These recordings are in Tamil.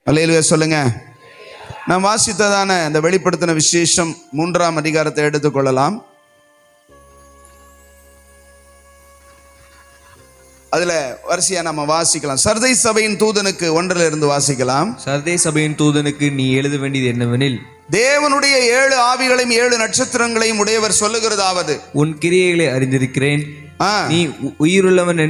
அல்லேலூயா சொல்லுங்க. நாம் வாசித்ததான இந்த வெளிப்படுத்தின விசேஷம் 3ஆம் அதிகாரத்தை எடுத்துக்கொள்ளலாம். அதுல வரிசையா நம்ம வாசிக்கலாம். சர்தை சபையின் தூதனுக்கு 1 வாசிக்கலாம். சர்தை சபையின் தூதனுக்கு நீ எழுத வேண்டியது என்னவெனில், தேவனுடைய 7 ஆவிகளையும் 7 நட்சத்திரங்களையும் உடையவர் சொல்லுகிறதாவது, உன் கிரியைகளை அறிந்திருக்கிறேன். நீ உயிருள்ளவன்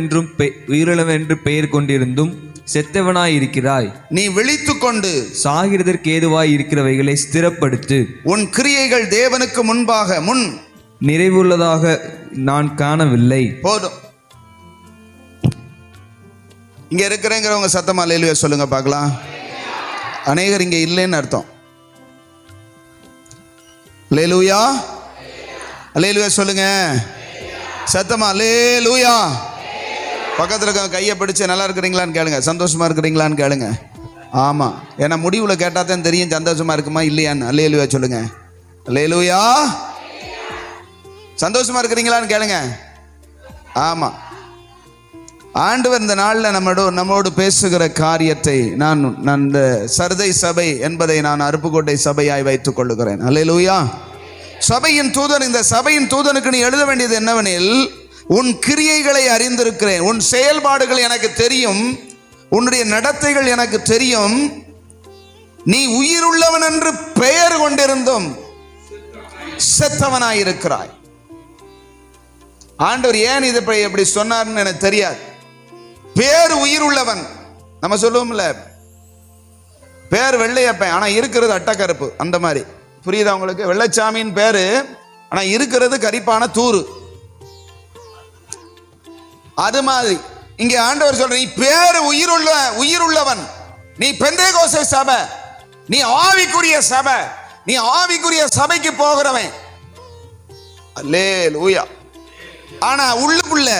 என்று பெயர் கொண்டிருந்தும் செத்தவனாய் இருக்கிறாய். நீ விழித்துக் கொண்டு சாகிறதற்கு ஏதுவாய் இருக்கிறவைகளை ஸ்திரப்படுத்து. உன் கிரியைகள் தேவனுக்கு முன்பாக நிறைவுள்ளதாக நான் காணவில்லை. போதும். இங்க இருக்கிறேங்கிறவங்க சத்தமா அல்லேலூயா சொல்லுங்க பார்க்கலாம். அநேகர் இங்க இல்லைன்னு அர்த்தம். அல்லேலூயா அல்லேலூயா சொல்லுங்க சத்தமா அல்லேலூயா. பக்கத்தில் இருக்க கையை பிடிச்சு நல்லா இருக்கிறீங்களான்னு கேளுங்க, சந்தோஷமா இருக்கிறீங்களான்னு கேளுங்க. ஆமா, ஏன்னா முடிவுல கேட்டா தான் தெரியும் சந்தோஷமா இருக்குமா இல்லையான்னு. அல்லேலூயா சொல்லுங்க. அல்லேலூயா. சந்தோஷமா இருக்கிறீங்களான்னு கேளுங்க. ஆமா, ஆண்டவர் இந்த நாளில் நம்மோடு பேசுகிற காரியத்தை நான் சர்தை சபை என்பதை நான் அருப்புக்கோட்டை சபையாய் வைத்துக் கொள்ளுகிறேன். அல்லேலூயா. சபையின் தூதன், இந்த சபையின் தூதனுக்கு நீ எழுத வேண்டியது என்னவெனில், உன் கிரியைகளை அறிந்திருக்கிறேன். உன் செயல்பாடுகள் எனக்கு தெரியும், உன்னுடைய நடத்தைகள் எனக்கு தெரியும். நீ உயிருள்ளவன் என்று பெயர் கொண்டிருந்தும் செத்தவனாயிருக்கிறாய். ஆண்டவர் ஏன் இதை எப்படி சொன்னார்னு எனக்கு தெரியாது. பேர் உயிர் உள்ளவன். நம்ம சொல்லுவோம்ல, பேர் வெள்ளையப்பன் ஆனா இருக்கிறது அட்டக்கருப்பு, அந்த மாதிரி. புரியுதா உங்களுக்கு? வெள்ளைச்சாமியின் பேரு ஆனா இருக்கிறது கரிப்பான தூரு. அது மாதிரி இங்கே ஆண்டவர் சொல்ற, நீ பேரு உயிருள்ளவன், நீ பெந்தேகோஸ்தே சபை, நீ ஆவிக்குரிய சபை, நீ ஆவிக்குரிய சபைக்கு போகிறவன். அல்லேலூயா. ஆனா உள்ளுக்குள்ள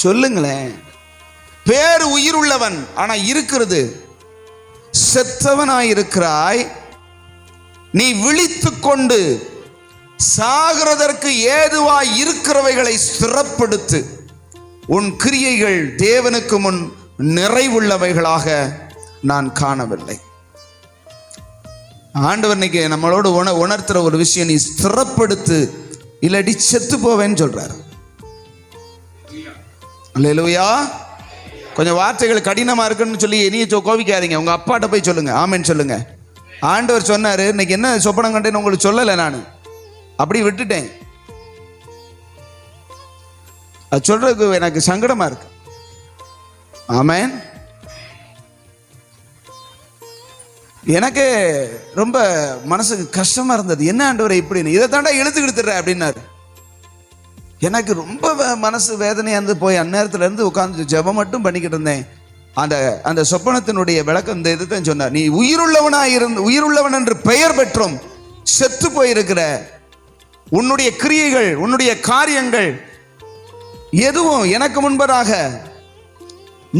சொல்லுங்களேன், பேரு உயிர் உள்ளவன் ஆனா இருக்கிறது செத்தவனாயிருக்கிறாய். நீ விழித்துக் கொண்டு சாகிறதற்கு ஏதுவாய் இருக்கிறவைகளை ஸ்திரப்படுத்து. உன் கிரியைகள் தேவனுக்கு முன் நிறைவுள்ளவைகளாக நான் காணவில்லை. ஆண்டவர் இன்னைக்கு நம்மளோடு உணர்த்துற ஒரு விஷயம், நீ ஸ்திரப்படுத்து, இல்லாட்டி செத்து போவேன்னு சொல்றாரு. அல்லேலூயா. கொஞ்சம் வார்த்தைகள் கடினமா இருக்குன்னு சொல்லி நீங்க கோவிக்காதீங்க, உங்க அப்பாட்ட போய் சொல்லுங்க. ஆமென் சொல்லுங்க. ஆண்டவர் சொன்னாரு, இன்னைக்கு என்ன சொப்பனம் கண்டேன்னு உங்களுக்கு சொல்லலை, நான் அப்படி விட்டுட்டேன். அது சொல்றதுக்கு எனக்கு சங்கடமா இருக்கு. ஆமென். எனக்கு ரொம்ப மனசுக்கு கஷ்டமா இருந்தது. என்ன ஆண்டவரை இப்படின்னு, இதை தாண்டா இழுத்துக்கிடுத்துற அப்படின்னாரு. எனக்கு ரொம்ப மனசு வேதனையா இருந்து போய் அந்நேரத்துல இருந்து உட்கார்ந்து ஜெபம் மட்டும் பண்ணிக்கிட்டு இருந்தேன். அந்த சொப்பனத்தினுடைய விளக்கம் இந்த இதுதான் சொன்னார். நீ உயிருள்ளவன் என்று பெயர் பெற்றும் செத்து போயிருக்கிற, உன்னுடைய கிரியைகள், உன்னுடைய காரியங்கள் எதுவும் எனக்கு முன்பதாக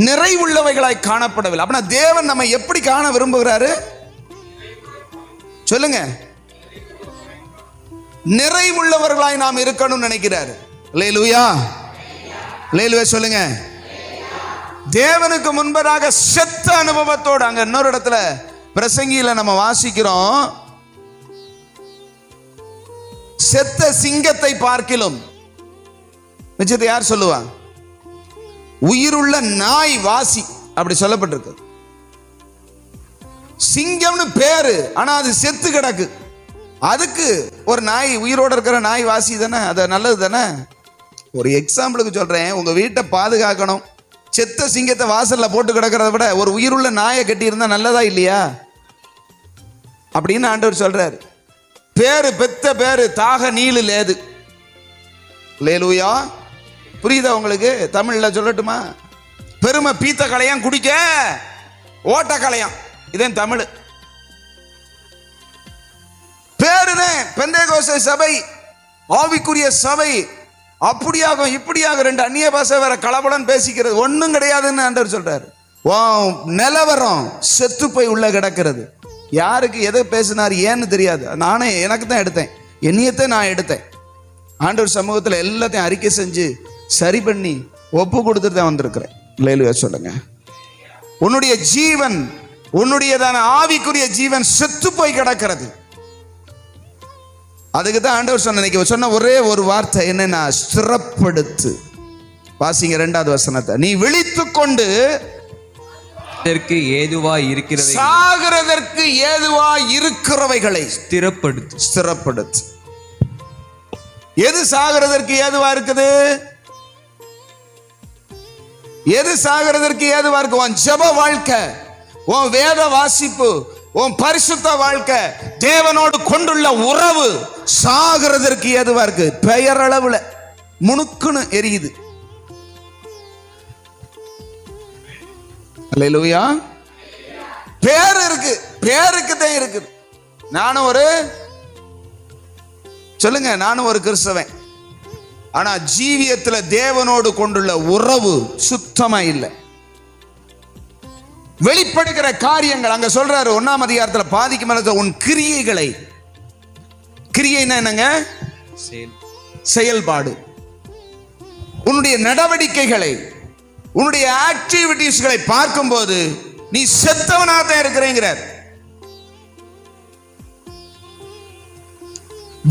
நிறைவுள்ளவைகளாய் காணப்படவில்லை. அப்படின்னா தேவன் நம்ம எப்படி காண விரும்புகிறாரு சொல்லுங்க? நிறைவுள்ளவர்களாய் நாம் இருக்கணும்னு நினைக்கிறாரு. அல்லேலூயா. அல்லேலூயா சொல்லுங்க. தேவனுக்கு முன்பதாக செத்த அனுபவத்தோடு, அங்க இன்னொரு இடத்துல பிரசங்கியில நம்ம வாசிக்கிறோம், செத்த சிங்கத்தை பார்க்கிலும் நிச்சயத்தை யார் சொல்லுவா? உயிருள்ள நாய் வாசி, அப்படி சொல்லப்பட்டிருக்கு. சிங்கம்னு பேரு, ஆனா அது செத்து கிடக்கு. அதுக்கு ஒரு நாய், உயிரோடு இருக்கிற நாய் வாசி தானே, அது நல்லது தானே. ஒரு எக்ஸாம்பிளுக்கு சொல்றேன், உங்க வீட்டை பாதுகாக்கணும், செத்த சிங்கத்தை வாசல்ல போட்டு கிடக்கிறத விட ஒரு உயிருள்ள நாயை கட்டி இருந்தா நல்லதா இல்லையா அப்படின்னு ஆண்டவர் சொல்றாரு. பேரு பெத்த பேரு தாக நீளு லேது. லேலூயா. புரியுதா உங்களுக்கு? தமிழ்ல சொல்லட்டுமா? பெருமை பீத்த கலையான், குடிக்க ஓட்ட கலையான். இதன் தமிழ் பேருனே. பெந்தேகோஸ்தே சபை ஆவிக்குரிய சபை. அப்படியாக இப்படியாக ரெண்டு அந்நிய பாஷை வேற கலபலன் பேசிக்கிறது ஒன்றும் கிடையாதுன்னு ஆண்டவர் சொல்றாரு. நிலவரம் செத்து போய் உள்ள கிடக்கிறது. யாருக்கு எதை பேசினார் ஏன்னு தெரியாது. நானே எனக்கு தான் எடுத்தேன், என்னையத்தை நான் எடுத்தேன். ஆண்டவர் சமூகத்தில் எல்லாத்தையும் அறிக்கை செஞ்சு சரி பண்ணி ஒப்பு கொடுத்துட்டு தான் வந்திருக்கிறேன். அல்லேலூயா சொல்லுங்க. உன்னுடைய ஜீவன், உன்னுடையதான ஆவிக்குரிய ஜீவன் செத்து போய் கிடக்கிறது. அதுக்கு தான் ஆண்டவர் சொன்ன ஒரே ஒரு வார்த்தை என்னன்னா, ஸ்திரப்படுத்து. வாசிங்க 2வது வசனத்தை. நீ விழித்துக் கொண்டு ஏதுவாய் இருக்கிறவை, சாகிறதற்கு ஏதுவாய் இருக்கிறவைகளை ஸ்திரப்படுத்து. எது சாகிறதற்கு ஏதுவா இருக்குது? எது சாகிறதற்கு ஏதுவா இருக்கு? உன் ஜெப வாழ்க்கை, உன் வேத வாசிப்பு, உன் பரிசுத்த வாழ்க்கை, தேவனோடு கொண்டுள்ள உறவு சாகிறதற்கு ஏதுவா இருக்கு. பெயரளவுல முணுக்குன்னு எரியுது. அல்லேலூயா. பேர் இருக்கு, பேருக்கு தான் இருக்குது. நானும் ஒரு கிறிஸ்தவன். ஆனா ஜீவியத்துல தேவனோடு கொண்டுள்ள உறவு சுத்தமா இல்லை. வெளிப்படுகிற காரியங்கள் அங்க சொல்றாரு 1ஆம் அதிகாரத்துல பாதிக்கு மேல உன் கிரியைகளை, கிரியைன்னா என்னங்க? செயல்பாடு. உன்னுடைய நடவடிக்கைகளை, உன்னுடைய ஆக்டிவிட்டிஸ்களை பார்க்கும்போது நீ செத்தவனாக தான் இருக்கிறேங்கிறார்.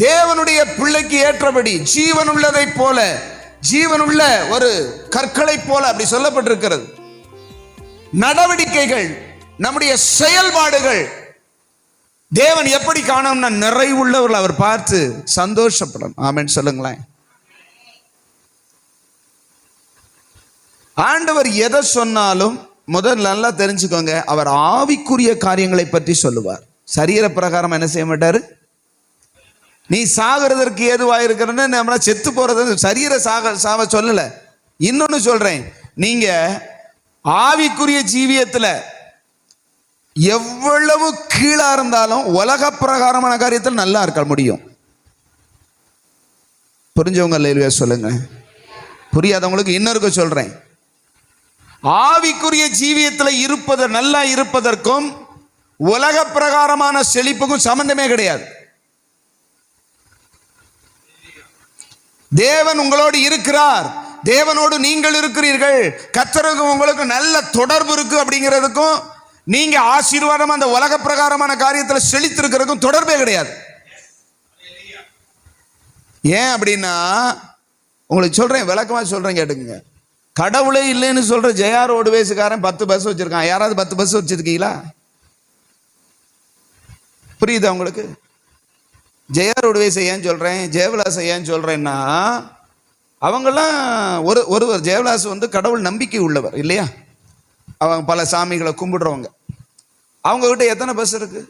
தேவனுடைய பிள்ளைக்கு ஏற்றபடி ஜீவன் உள்ளதை போல, ஜீவனுள்ள ஒரு கற்களை போல அப்படி சொல்லப்பட்டிருக்கிறது. நடவடிக்கைகள், நம்முடைய செயல்பாடுகள் தேவன் எப்படி காணோம்னா நிறைவுள்ளவர்கள் அவர் பார்த்து சந்தோஷப்படணும். ஆமென் சொல்லுங்களேன். ஆண்டவர் எதை சொன்னாலும் முதல்ல நல்லா தெரிஞ்சுக்கோங்க, அவர் ஆவிக்குரிய காரியங்களை பற்றி சொல்லுவார். சரீர பிரகாரம் என்ன செய்ய மாட்டாரு. நீ சாகிறதற்கு ஏதுவாயிருக்கிறன்னு நம்மள செத்து போறது சரீர சாவ சொல்லல. இன்னொன்னு சொல்றேன், நீங்க ஆவிக்குரிய ஜீவியத்துல எவ்வளவு கீழா இருந்தாலும் உலக பிரகாரமான காரியத்தில் நல்லா இருக்க முடியும். புரிஞ்சவங்க இல்லையா சொல்லுங்க. புரியாதவங்களுக்கு இன்னொருக்கு சொல்றேன், ஆவிக்குரிய ஜீவியத்தில் இருப்பது நல்லா இருப்பதற்கும் உலக பிரகாரமான செழிப்புக்கும் சம்பந்தமே கிடையாது. தேவன் உங்களோடு இருக்கிறார், தேவனோடு நீங்கள் இருக்கிறீர்கள், கர்த்தருக்கு உங்களுக்கு நல்ல தொடர்பு இருக்கு அப்படிங்கிறதுக்கும் நீங்க ஆசீர்வாதம் அந்த உலக பிரகாரமான காரியத்தில் செழித்திருக்கிறதுக்கும் தொடர்பே கிடையாது. ஏன் அப்படின்னா, உங்களுக்கு சொல்றேன், விளக்கமா சொல்றேன் கேட்டுங்க. கடவுளே இல்லைன்னு சொல்ற ஜெயா ரோடுவேஸுக்காரன் 10 பஸ் வச்சிருக்கான். யாராவது 10 பஸ் வச்சிருக்கீங்களா? புரியுதா உங்களுக்கு? ஜெயா ரோடுவேஸ் ஏன் சொல்றேன், ஜெயவிலாஸ் ஏன் சொல்றேன்னா, அவங்கெல்லாம் ஒருவர் ஜெயவிலாஸ் கடவுள் நம்பிக்கை உள்ளவர் இல்லையா? அவங்க பல சாமிகளை கும்பிடுறவங்க. அவங்க கிட்ட எத்தனை பஸ் இருக்கு?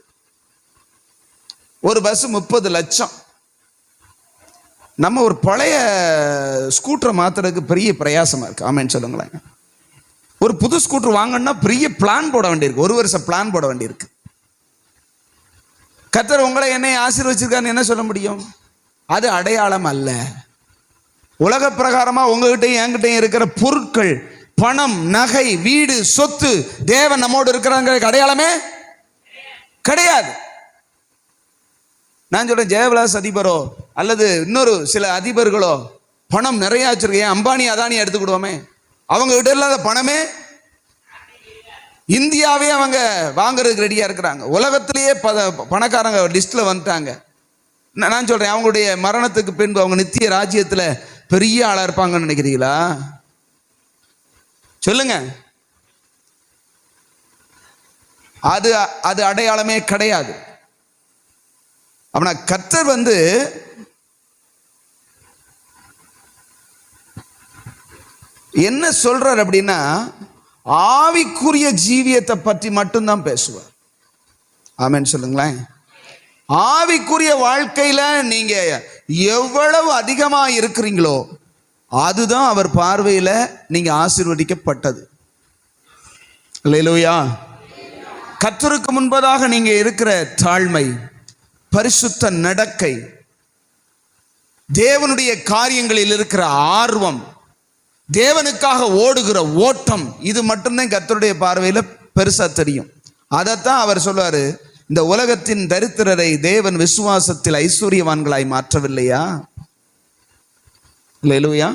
ஒரு பஸ் 30 லட்சம். நம்ம ஒரு பழைய ஸ்கூட்டரை மாத்துறதுக்கு பெரிய பிரயாசமா இருக்கு. ஆமேன்னு சொல்லுங்களேன். ஒரு புது ஸ்கூட்டர் வாங்கணும்னா பெரிய பிளான் போட வேண்டியிருக்கு, 1 வருஷம் பிளான் போட வேண்டியிருக்கு. கர்த்தர் உங்களை என்னை ஆசீர்வச்சிருக்காருன்னு என்ன சொல்ல முடியும்? அது அடையாளம் அல்ல. உலக பிரகாரமா உங்ககிட்டையும் என்கிட்டையும் இருக்கிற பொருட்கள், பணம், நகை, வீடு, சொத்து, தேவன் நம்மோடு இருக்கிறாங்க அடையாளமே கிடையாது. நான் சொல்றேன், ஜெயவிலாஸ் அதிபரோ அல்லது இன்னொரு சில அதிபர்களோ பணம் நிறைய வச்சிருக்கேன், அம்பானி அதானி எடுத்துக்கிடுவோமே, அவங்க கிட்ட இல்லாத பணமே இந்தியாவே அவங்க வாங்குறதுக்கு ரெடியா இருக்கிறாங்க. உலகத்திலேயே பணக்காரங்க லிஸ்ட்ல வந்துட்டாங்க. நான் சொல்றேன், அவங்களுடைய மரணத்துக்கு பின்பு அவங்க நித்திய ராஜ்யத்துல பெரிய ஆளா இருப்பாங்கன்னு நினைக்கிறீங்களா? சொல்லுங்க. அது அடையாளமே கிடையாது. அப்படின்னா கர்த்தர் என்ன சொல்றார் அப்படின்னா, ஆவிக்குரிய ஜீவியத்தை பற்றி மட்டும்தான் பேசுவார். ஆமென் சொல்லுங்களேன். ஆவிக்குரிய வாழ்க்கையில நீங்க எவ்வளவு அதிகமா இருக்கிறீங்களோ அதுதான் அவர் பார்வையில நீங்க ஆசீர்வதிக்கப்பட்டது. அல்லேலூயா. கர்த்தருக்கு முன்பதாக நீங்க இருக்கிற தாழ்மை, பரிசுத்த நடக்கை, தேவனுடைய காரியங்களில் இருக்கிற ஆர்வம், தேவனுக்காக ஓடுகிற ஓட்டம், இது மட்டும்தான் கர்த்தருடைய பார்வையில பெருசா தெரியும். அதைத்தான் அவர் சொல்வாரு, இந்த உலகத்தின் தரித்திரரை தேவன் விசுவாசத்தில் ஐஸ்வர்யவான்களாய் மாற்றவில்லையா? அல்லேலூயா.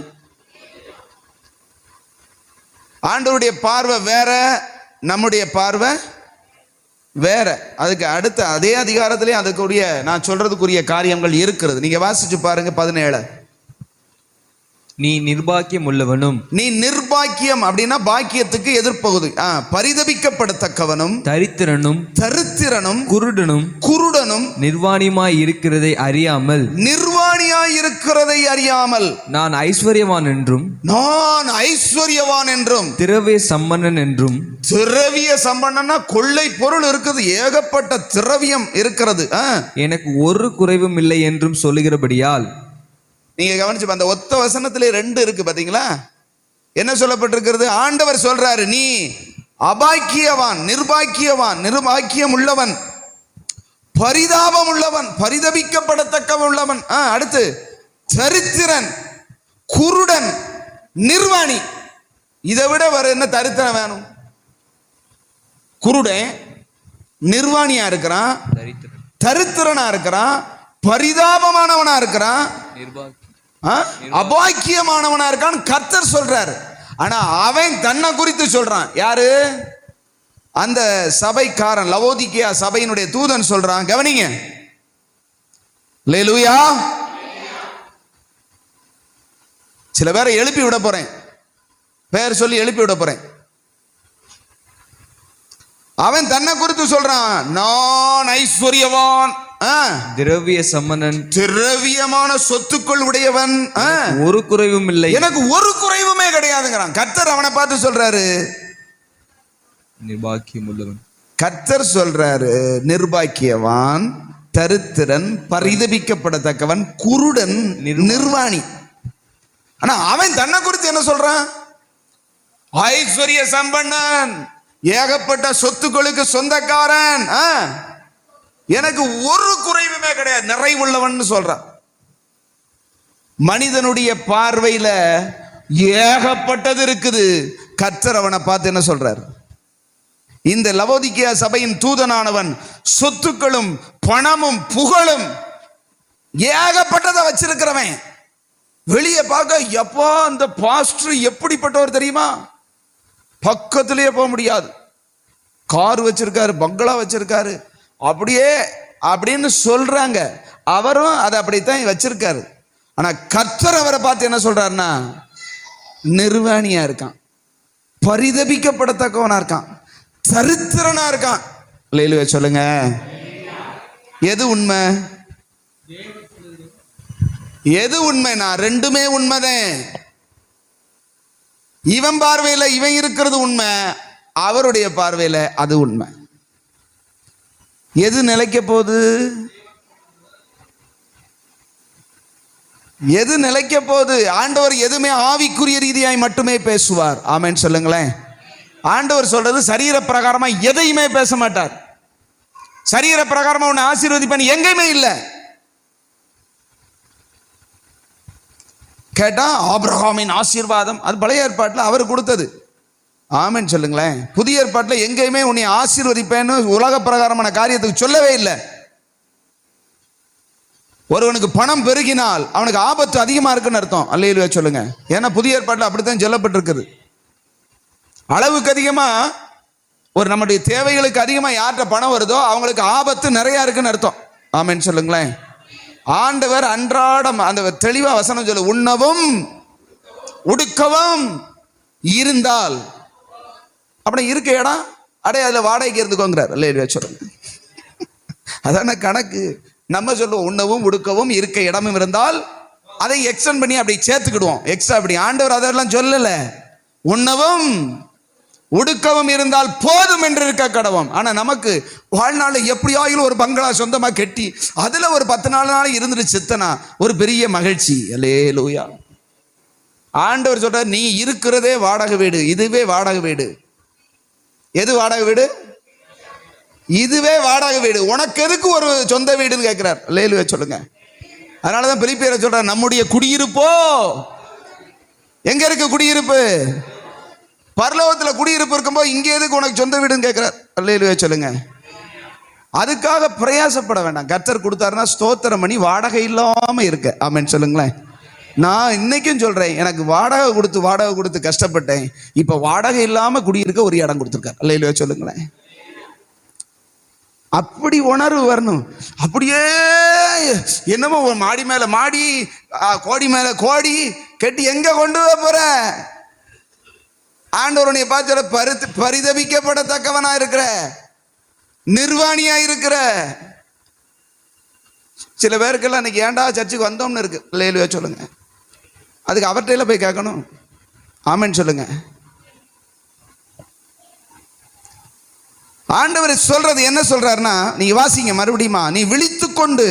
ஆண்டவருடைய பார்வை வேற, நம்முடைய பார்வை வேற. அதுக்கு அடுத்த அதே அதிகாரத்திலே அதுக்குரிய நான் சொல்றதுக்குரிய காரியங்கள் இருக்கிறது. நீங்க வாசிச்சு பாருங்க 17. நீ நிர்பாக்கியம் உள்ளவனும், நீ நிர்பாக்கியம் அப்படின்னா பாக்கியத்துக்கு எதிர்ப்பகுதி. பரிதபிக்கப்படத்தக்கவனும், தரித்திரனும், குருடனும், நிர்வாணியுமாய் இருக்கிறதை அறியாமல், நான் ஐஸ்வர்யவான் என்றும், திரவிய சம்பன்னன் என்றும். திரவிய சம்பன்னா கொள்ளை பொருள் இருக்குது, ஏகப்பட்ட திரவியம் இருக்கிறது, எனக்கு ஒரு குறைவும் இல்லை என்றும் சொல்லுகிறபடியால். நீங்க கவனிச்சு அந்த ஒத்த வசனத்திலே 2 இருக்கு பாத்தீங்களா? என்ன சொல்லப்பட்டிருக்கிறது? ஆண்டவர் சொல்றாரு, நீ அபாக்கியவான், நிர்பாக்கியம் உள்ளவன், பரிதாபம் உள்ளவன், பரிதபிக்கப்படத்தக்க உள்ளவன், அடுத்து தரித்திரன், குருடன், நிர்வாணி. இதை விட வேற என்ன தரித்திரம் வேணும்? குருடன் நிர்வாணியா இருக்கிறான், தரித்திரனா இருக்கிறான், பரிதாபமானவனா இருக்கிறான், அபாக்கியமானவனா இருக்கான். கர்த்தர் சொல்றாரு. ஆனா அவன் தன்னை குறித்து சொல்றான். யாரு? அந்த சபைக்காரன், லவோதிக்கேயா சபையினுடைய தூதன் சொல்றான். கவனிங்க. அல்லேலூயா. சில பேரை எழுப்பி விட போறேன், பேர் சொல்லி எழுப்பி விட போறேன். அவன் தன்னை குறித்து சொல்றான், நான் ஐஸ்வர்யவான், திரவிய சம்பன்னன், திரவியமான சொத்துக்கள் உடையவன், ஒரு குறைவும் இல்லை, எனக்கு ஒரு குறைவுமே கிடையாதுங்கிறான். கர்த்தர் அவனை பார்த்து சொல்றாரு, நிர்பாக்கியம் உள்ளவன். கர்த்தர் சொல்றாரு, நிர்பாக்கியவான், தரித்திரன், பரிதபிக்கப்படத்தக்கவன், குருடன், நிர்வாணி. ஆனா அவன் தன்னை குறித்து என்ன சொல்றான்? ஐஸ்வர்ய சம்பன்னன், ஏகப்பட்ட சொத்துக்களுக்கு சொந்தக்காரன், எனக்கு ஒரு குறைவுமே கிடையாது, நிறைவுள்ளவன் சொல்றான். மனிதனுடைய பார்வையில ஏகப்பட்டது இருக்குது. கர்த்தர் அவனை பார்த்து என்ன சொல்றார்? இந்த லவோதிக்கேயா சபையின் தூதனானவன் சொத்துக்களும் பணமும் புகழும் ஏகப்பட்டதை வச்சிருக்கிறவன். வெளியே பார்க்க எப்பா அந்த பாஸ்டர் எப்படிப்பட்டவர் தெரியுமா? பக்கத்திலேயே போக முடியாது. கார் வச்சிருக்காரு, பங்களா வச்சிருக்காரு, அப்படியே அப்படின்னு சொல்றாங்க. அவரும் அதை அப்படித்தான் வச்சிருக்காரு. ஆனா கர்த்தர் அவரை பார்த்து என்ன சொல்றாருன்னா, நிர்வாணியா இருக்கான், பரிதபிக்கப்படத்தக்கவனா இருக்கான், சரித்திரனா இருக்கான். இல்லையில சொல்லுங்க, எது உண்மை? எது உண்மைனா ரெண்டுமே உண்மைதான். இவன் பார்வையில இவன் இருக்கிறது உண்மை, அவருடைய பார்வையில அது உண்மை. எது நிலைக்க போகுது? எது நிலைக்க போகுது? ஆண்டவர் எதுவுமே ஆவிக்குரிய ரீதியாய் மட்டுமே பேசுவார். ஆமென் சொல்லுங்களேன். ஆண்டவர் சொல்றது சரீர பிரகாரமா எதையுமே பேச மாட்டார். சரீர பிரகாரமா உன்னை ஆசீர்வதிப்பேன் எங்கேயுமே இல்லை. கேட்டா ஆபிரகாமின் ஆசீர்வாதம் அது பழைய ஏற்பாட்டில் அவர் கொடுத்தது. ஆமென் சொல்லுங்களேன். புதிய ஏற்பாட்டில் எங்கேயுமே உன்னை ஆசீர்வதிப்பேன்னு உலக பிரகாரமான காரியத்துக்கு சொல்லவே இல்லை. ஒருவனுக்கு பணம் பெருகினால் அவனுக்கு ஆபத்து அதிகமா இருக்குன்னு அர்த்தம். அல்லேலூயா சொல்லுங்க. ஏன்னா புதிய ஏற்பாட்டில் அப்படித்தான் சொல்லப்பட்டிருக்குது. அளவுக்கு அதிகமா ஒரு நம்முடைய தேவைகளுக்கு அதிகமா யார்கிட்ட பணம் வருதோ அவங்களுக்கு ஆபத்து நிறைய இருக்குன்னு அர்த்தம். ஆமென் சொல்லுங்களேன். ஆண்டவர் அன்றாடம் அந்த தெளிவா வசனம் சொல்லு, உண்ணவும் உடுக்கவும் இருந்தால் அப்படி இருக்க இடம் அடைய அதுல வாடகைக்கு இருந்துக்கோங்கிறார். அல்லேலூயா சொல்லுங்க. அதான கணக்கு. நம்ம சொல்லுவோம் உண்ணவும் உடுக்கவும் இருக்க இடமும் இருந்தால் அதை எக்ஸ்டெண்ட் பண்ணி அப்படி சேர்த்துக்கிடுவோம் எக்ஸ்ட்ரா. அப்படி ஆண்டவர் அதெல்லாம் சொல்லல. உண்ணவும் உடுக்கவும் இருந்தால் போதும் என்று இருக்க கடவும். ஆனா நமக்கு வாழ்நாள் எப்படியாயிலும் ஒரு பங்களா சொந்தமா கட்டி அதுல ஒரு 10 நாள் இருந்துட்டு சித்தனா ஒரு பெரிய மகிழ்ச்சி. அல்லேலூயா. ஆண்டவர் சொல்றார், நீ இருக்கிறதே வாடகை வீடு, இதுவே வாடகை வீடு. எது வாடகை வீடு? இதுவே வாடகை வீடு. உனக்கு எதுக்கு ஒரு சொந்த வீடுன்னு கேட்கிறார். அல்லேலூயா சொல்லுங்க. அதனாலதான் பிலிப்பியரை சொல்றார், நம்முடைய குடியிருப்போ எங்க இருக்கு? குடியிருப்பு பரலோகத்துல குடியிருப்பு இருக்கும்போது இங்கே எதுக்கு உனக்கு சொந்த வீடுன்னு கேட்கிறார். அல்லேலூயா சொல்லுங்க. அதுக்காக பிரயாசப்பட வேண்டாம். கர்த்தர் கொடுத்தாருன்னா ஸ்தோத்திரம் பண்ணி வாடகை இல்லாம இருக்க. ஆமென் சொல்லுங்களேன். நான் இன்னைக்கும் சொல்றேன், எனக்கு வாடகை கொடுத்து கஷ்டப்பட்டேன். இப்ப வாடகை இல்லாம குடியிருக்க ஒரு இடம் கொடுத்துருக்காரு. அல்லேலூயா சொல்லுங்களேன். அப்படி உணர்வு வரணும். அப்படியே என்னமோ ஒரு மாடி மேல மாடி, கோடி மேல கோடி கட்டி எங்க கொண்டு போற? ஆண்டவருடைய பார்த்து பரிதபிக்கப்படத்தக்கவனா இருக்கிற, நிர்வாணியா இருக்கிற. சில பேருக்கெல்லாம் இன்னைக்கு ஏன்டா சர்ச்சுக்கு வந்தோம்னு இருக்கு. அல்லேலூயா சொல்லுங்க. அதுக்கு அவர்கிட்ட போய் கேட்கணும். ஆமென் சொல்லுங்க. ஆண்டவர் சொல்றது என்ன சொல்றாருன்னா, நீங்க வாசிங்க மறுபடியுமா. நீ விழித்து கொண்டு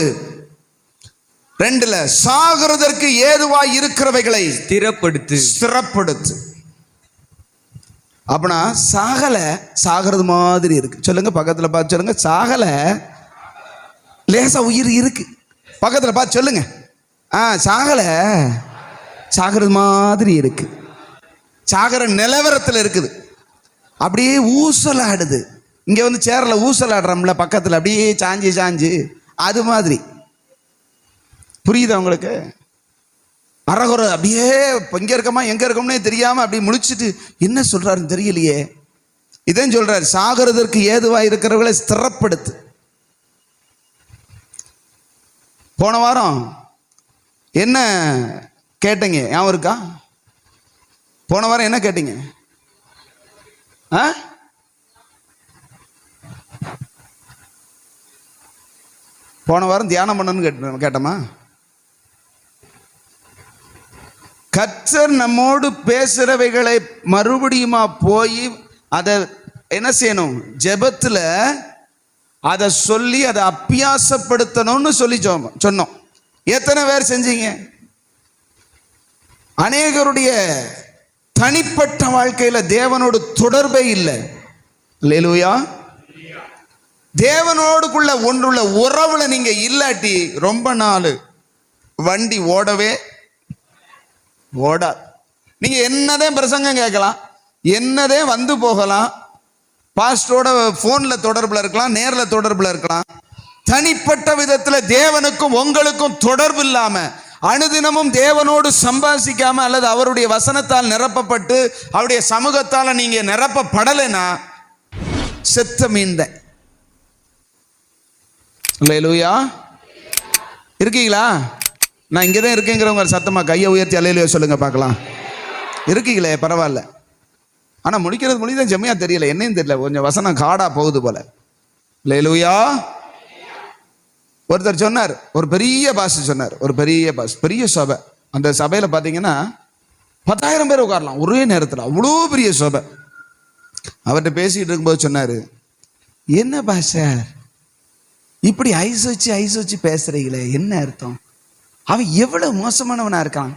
2 சாகிறதற்கு ஏதுவாய் இருக்கிறவைகளை ஸ்திரப்படுத்து. அப்படின்னா சாகிறது மாதிரி இருக்கு. சொல்லுங்க, பக்கத்துல பார்த்து சொல்லுங்க, சாகல லேசா உயிர் இருக்கு. பக்கத்துல பார்த்து சொல்லுங்க, சாகிறது மாதிரி இருக்கு. சாகர நிலவரத்தில் இருக்குது. அப்படியே ஊசலாடுது. இங்க வந்து சேர்ல ஊசலாடுறோம்ல, பக்கத்துல அப்படியே சாஞ்சு அது மாதிரி. புரியுதா உங்களுக்கு? அரகுற அப்படியே எங்க இருக்கமா எங்க இருக்கோம்னே தெரியாம அப்படி முழிச்சிட்டு என்ன சொல்றாருன்னு தெரியலையே. இதான் சொல்றாரு, சாகிறதற்கு ஏதுவா இருக்கிறவர்களை ஸ்திரப்படுத்து. போன வாரம் என்ன கேட்டீங்க? ஞாபகம் இருக்கா? போன வாரம் என்ன கேட்டீங்க? போன வாரம் தியானம் பண்ணணும்னு கேட்டோமா? கர்த்தர் நம்மோடு பேசுறவைகளை மறுபடியுமா போய் அதை என்ன செய்யணும்? ஜெபத்துல அதை சொல்லி அதை அபியாசப்படுத்தணும்னு சொல்லி சொன்னோம். எத்தனை பேர் செஞ்சீங்க? அநேகருடைய தனிப்பட்ட வாழ்க்கையில தேவனோடு தொடர்பே இல்லை. அல்லேலூயா. தேவனோடுக்குள்ள ஒன்றுள்ள உறவுல நீங்க இல்லாட்டி ரொம்ப நாள் வண்டி ஓடவே ஓடாது. நீங்க என்னதான் பிரசங்கம் கேட்கலாம், என்னதான் வந்து போகலாம், பாஸ்டரோட போன்ல தொடர்புல இருக்கலாம், நேர்ல தொடர்புல இருக்கலாம். தனிப்பட்ட விதத்துல தேவனுக்கும் உங்களுக்கும் தொடர்பு இல்லாம, அனுதினமும் தேவனோடு சம்பாசிக்காம, அல்லது அவருடைய வசனத்தால் நிரப்பப்பட்டு அவருடைய சமூகத்தால நீங்க நிரப்பப்படலைன்னா செத்த மீன் தான். அல்லேலூயா. இருக்கீங்களா? நான் இங்கே தான் இருக்கேங்கிறவங்க சத்தமா கையை உயர்த்தி அல்லேலூயா சொல்லுங்க பார்க்கலாம். இருக்கீங்களே, பரவாயில்ல. ஆனால் முடிதான் ஜெம்மையா தெரியல, என்னன்னு தெரியல, கொஞ்சம் வசனம் காடா போகுது போல. அல்லேலூயா. ஒருத்தர் சொன்னார், ஒரு பெரிய பாஸ் சொன்னார், ஒரு பெரிய பாஸ், பெரிய சபை. அந்த சபையில் பார்த்தீங்கன்னா 10,000 பேர் உட்காரலாம் ஒரே நேரத்தில், அவ்வளோ பெரிய சபை. அவர்கிட்ட பேசிக்கிட்டு இருக்கும்போது சொன்னார், என்ன பாஸ்டர் இப்படி ஐஸ் வச்சு பேசுறீங்களே, என்ன அர்த்தம்? அவன் எவ்வளவு மோசமானவனா இருக்கான்,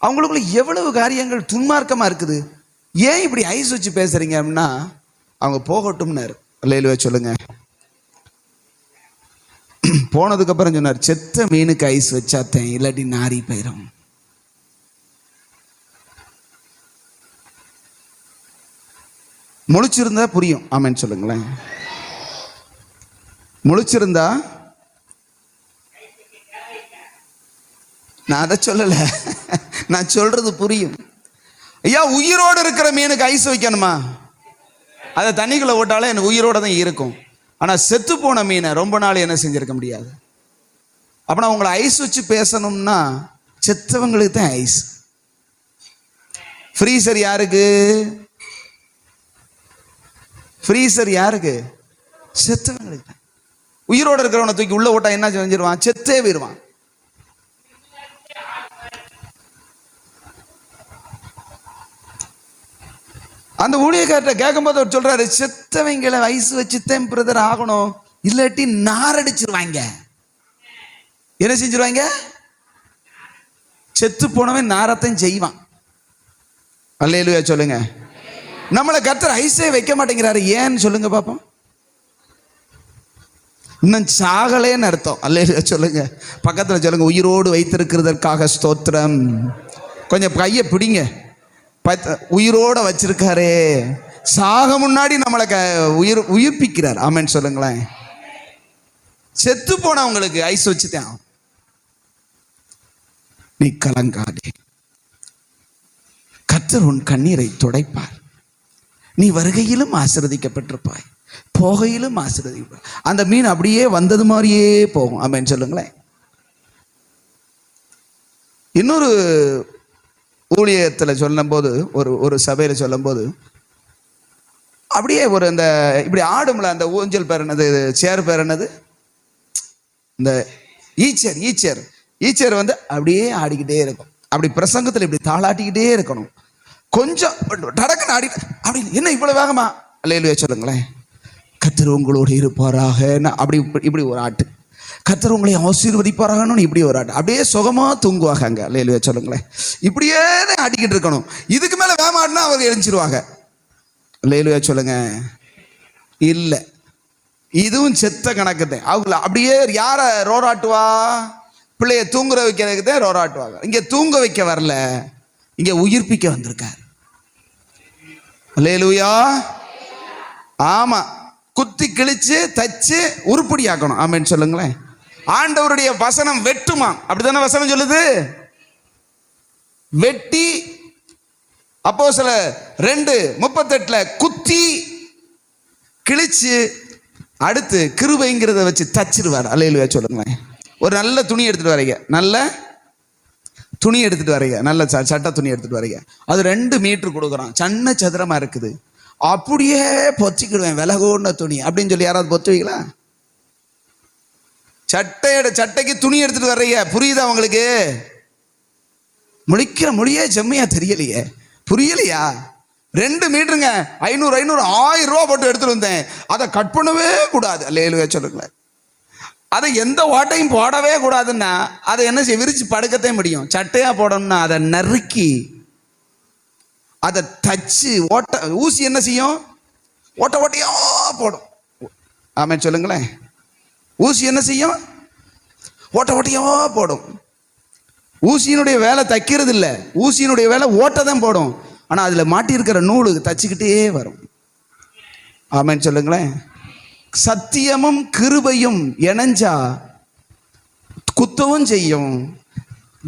அவங்களுக்குள்ள எவ்வளவு காரியங்கள் துன்மார்க்கமா இருக்குது, ஏன் இப்படி ஐஸ் வச்சு பேசுறீங்க அப்படின்னா, அவங்க போகட்டும்னாரு. அல்லேலூயா சொல்லுங்க. போனதுக்கு அப்புறம் சொன்னார், செத்த மீனுக்கு ஐஸ் வச்சாத்தேன், இல்லாட்டி நாரி போயிடும். முழிச்சிருந்தா புரியும். ஆமென் சொல்லுங்களேன். முழிச்சிருந்தா, நான் அதை சொல்லல, நான் சொல்றது புரியும். ஐயா, உயிரோடு இருக்கிற மீனுக்கு ஐஸ் வைக்கணுமா? அதை தண்ணிக்குள்ள ஓட்டாலே எனக்கு உயிரோட தான் இருக்கும். ஆனா செத்து போன மீனை ரொம்ப நாள் என்ன செஞ்சிருக்க முடியாது. அப்படின்னா உங்களை ஐஸ் வச்சு பேசணும்னா செத்தவங்களுக்கு தான் ஐஸ். ஃப்ரீசர் யாருக்கு? ஃப்ரீசர் யாருக்கு? செத்தவங்களுக்கு தான். உயிரோடு இருக்கிறவனை தூக்கி உள்ள ஓட்டா என்ன செஞ்சிருவான்? செத்தே போயிடுவான். அந்த ஊழியக்கார்ட்ட கேட்கும்போது அவர் சொல்றாரு, செத்தவங்களை ஐஸ் வச்சுத்தான் பிரதர் ஆகணும், இல்லாட்டி நாரடிச்சிருவாங்க. என்ன செஞ்சிருவாங்க? செத்து போனவன் நாரத்தையும் செய்வான். அல்லேலூயா சொல்லுங்க. நம்மளை கர்த்தர் ஐஸே வைக்க மாட்டேங்கிறாரு, ஏன்னு சொல்லுங்க பாப்போம். இன்னும் சாகலேன்னு அர்த்தம். அல்லேலூயா சொல்லுங்க. பக்கத்துல சொல்லுங்க, உயிரோடு வைத்திருக்கிறதற்காக ஸ்தோத்திரம். கொஞ்சம் கையை பிடிங்க. உயிரோட வச்சிருக்காரே, சாக முன்னாடி நம்மளை உயிர்ப்பிக்கிறார். ஆமென் சொல்லுங்களேன். செத்து போனவங்களுக்கு ஐஸ் வச்சுதான். நீ கலங்காதே, கர்த்தர் உன் கண்ணீரை துடைப்பார். நீ வருகையிலும் ஆசீர்வதிக்கப்பட்டிருப்பாய், போகையிலும் ஆசீர்வதிப்பாய். அந்த மீன் அப்படியே வந்தது மாதிரியே போகும். ஆமென் சொல்லுங்களேன். இன்னொரு ஊழியத்தில் சொல்லும்போது, ஒரு சபையில் சொல்லும்போது, அப்படியே ஒரு இந்த இப்படி ஆடும்ல அந்த ஊஞ்சல் பேர் என்னது, சேர் பேர் என்னது, இந்த ஈச்சர் வந்து அப்படியே ஆடிக்கிட்டே இருக்கும். அப்படி பிரசங்கத்தில் இப்படி தாளாட்டிக்கிட்டே இருக்கணும். கொஞ்சம் டடக்குன்னு ஆடி அப்படி என்ன இவ்வளவு வேகமா அல்லேலூயா சொல்லுங்களேன். கர்த்தர் உங்களோடு இருப்பாராக, அப்படி இப்படி ஒரு ஆட்டு. கர்த்தர் உங்களை ஆசீர்வதிப்பாராகன்னு இப்படி ஒரு ஆட்டு. அப்படியே சுகமா தூங்குவாங்க அங்க. அல்லேலூயா சொல்லுங்களேன். இப்படியே ஆடிக்கிட்டு இருக்கணும். இதுக்கு மேல வேகமா ஆடினா அவங்க எழுஞ்சிருவாங்க. அல்லேலூயா சொல்லுங்க. இல்லை, இதுவும் செத்த கணக்கு தான். அவங்கள அப்படியே யார ரோராட்டுவா? பிள்ளைய தூங்குற வைக்கிறதுக்கு தான் ரோராட்டுவாங்க. இங்க தூங்க வைக்க வரல, இங்க உயிர்ப்பிக்க வந்திருக்காரு. அல்லேலூயா. ஆமா, குத்தி கிழிச்சு தச்சு உருப்படி ஆக்கணும். ஆமென் சொல்லுங்களேன். ஆண்டவருடைய வசனம் வெட்டுமா, அப்படித்தானே வசனம் சொல்லுது. வெட்டி அப்போஸ்தலர் 2:38 குத்தி கிழிச்சு அடுத்து கிருபைங்கிறத வச்சு தச்சிருவார். அல்லேலூயா சொல்லுங்களேன். ஒரு நல்ல துணி எடுத்துட்டு வரீங்க, நல்ல துணி எடுத்துட்டு வரீங்க, நல்ல சட்ட துணி எடுத்துட்டு வரீங்க. அது 2 மீட்டர் கொடுக்குறான், சன்ன சதுரமா இருக்குது. அப்படியே பொச்சிக்கிடுவேன், விலகோன துணி அப்படின்னு சொல்லி யாராவது பொத்துவீங்களா? சட்டைக்கு துணி எடுத்துட்டு வர்றீங்க, புரியுதா உங்களுக்கு? முழிக்கிற மொழியே செம்மையா தெரியலையே, புரியலையா? 2 மீட்டருங்க, 500 1000 ரூபா போட்டு எடுத்துட்டு வந்தேன். அதை கட் பண்ணவே கூடாது. அல்லேலூயா சொல்லுங்களேன். அதை எந்த ஓட்டையும் போடவே கூடாதுன்னா அதை என்ன செய்ய, விரிச்சு படுக்கத்தே முடியும். சட்டையா போடணும்னா அதை நறுக்கி அதை தச்சு ஊசி என்ன செய்யும், ஓட்டையா போடும். ஆமென் சொல்லுங்களேன். ஊசி என்ன செய்யும், ஓட்டையா போடும். ஊசியினுடைய வேலை தைக்கிறது இல்லை, ஊசியினுடைய வேலை ஓட்டை தான் போடும். ஆனா அதுல மாட்டி இருக்கிற நூலு தச்சுக்கிட்டே வரும். ஆமென் சொல்லுங்களேன். சத்தியமும் கிருபையும் இணைஞ்சா குத்தவும் செய்யும்,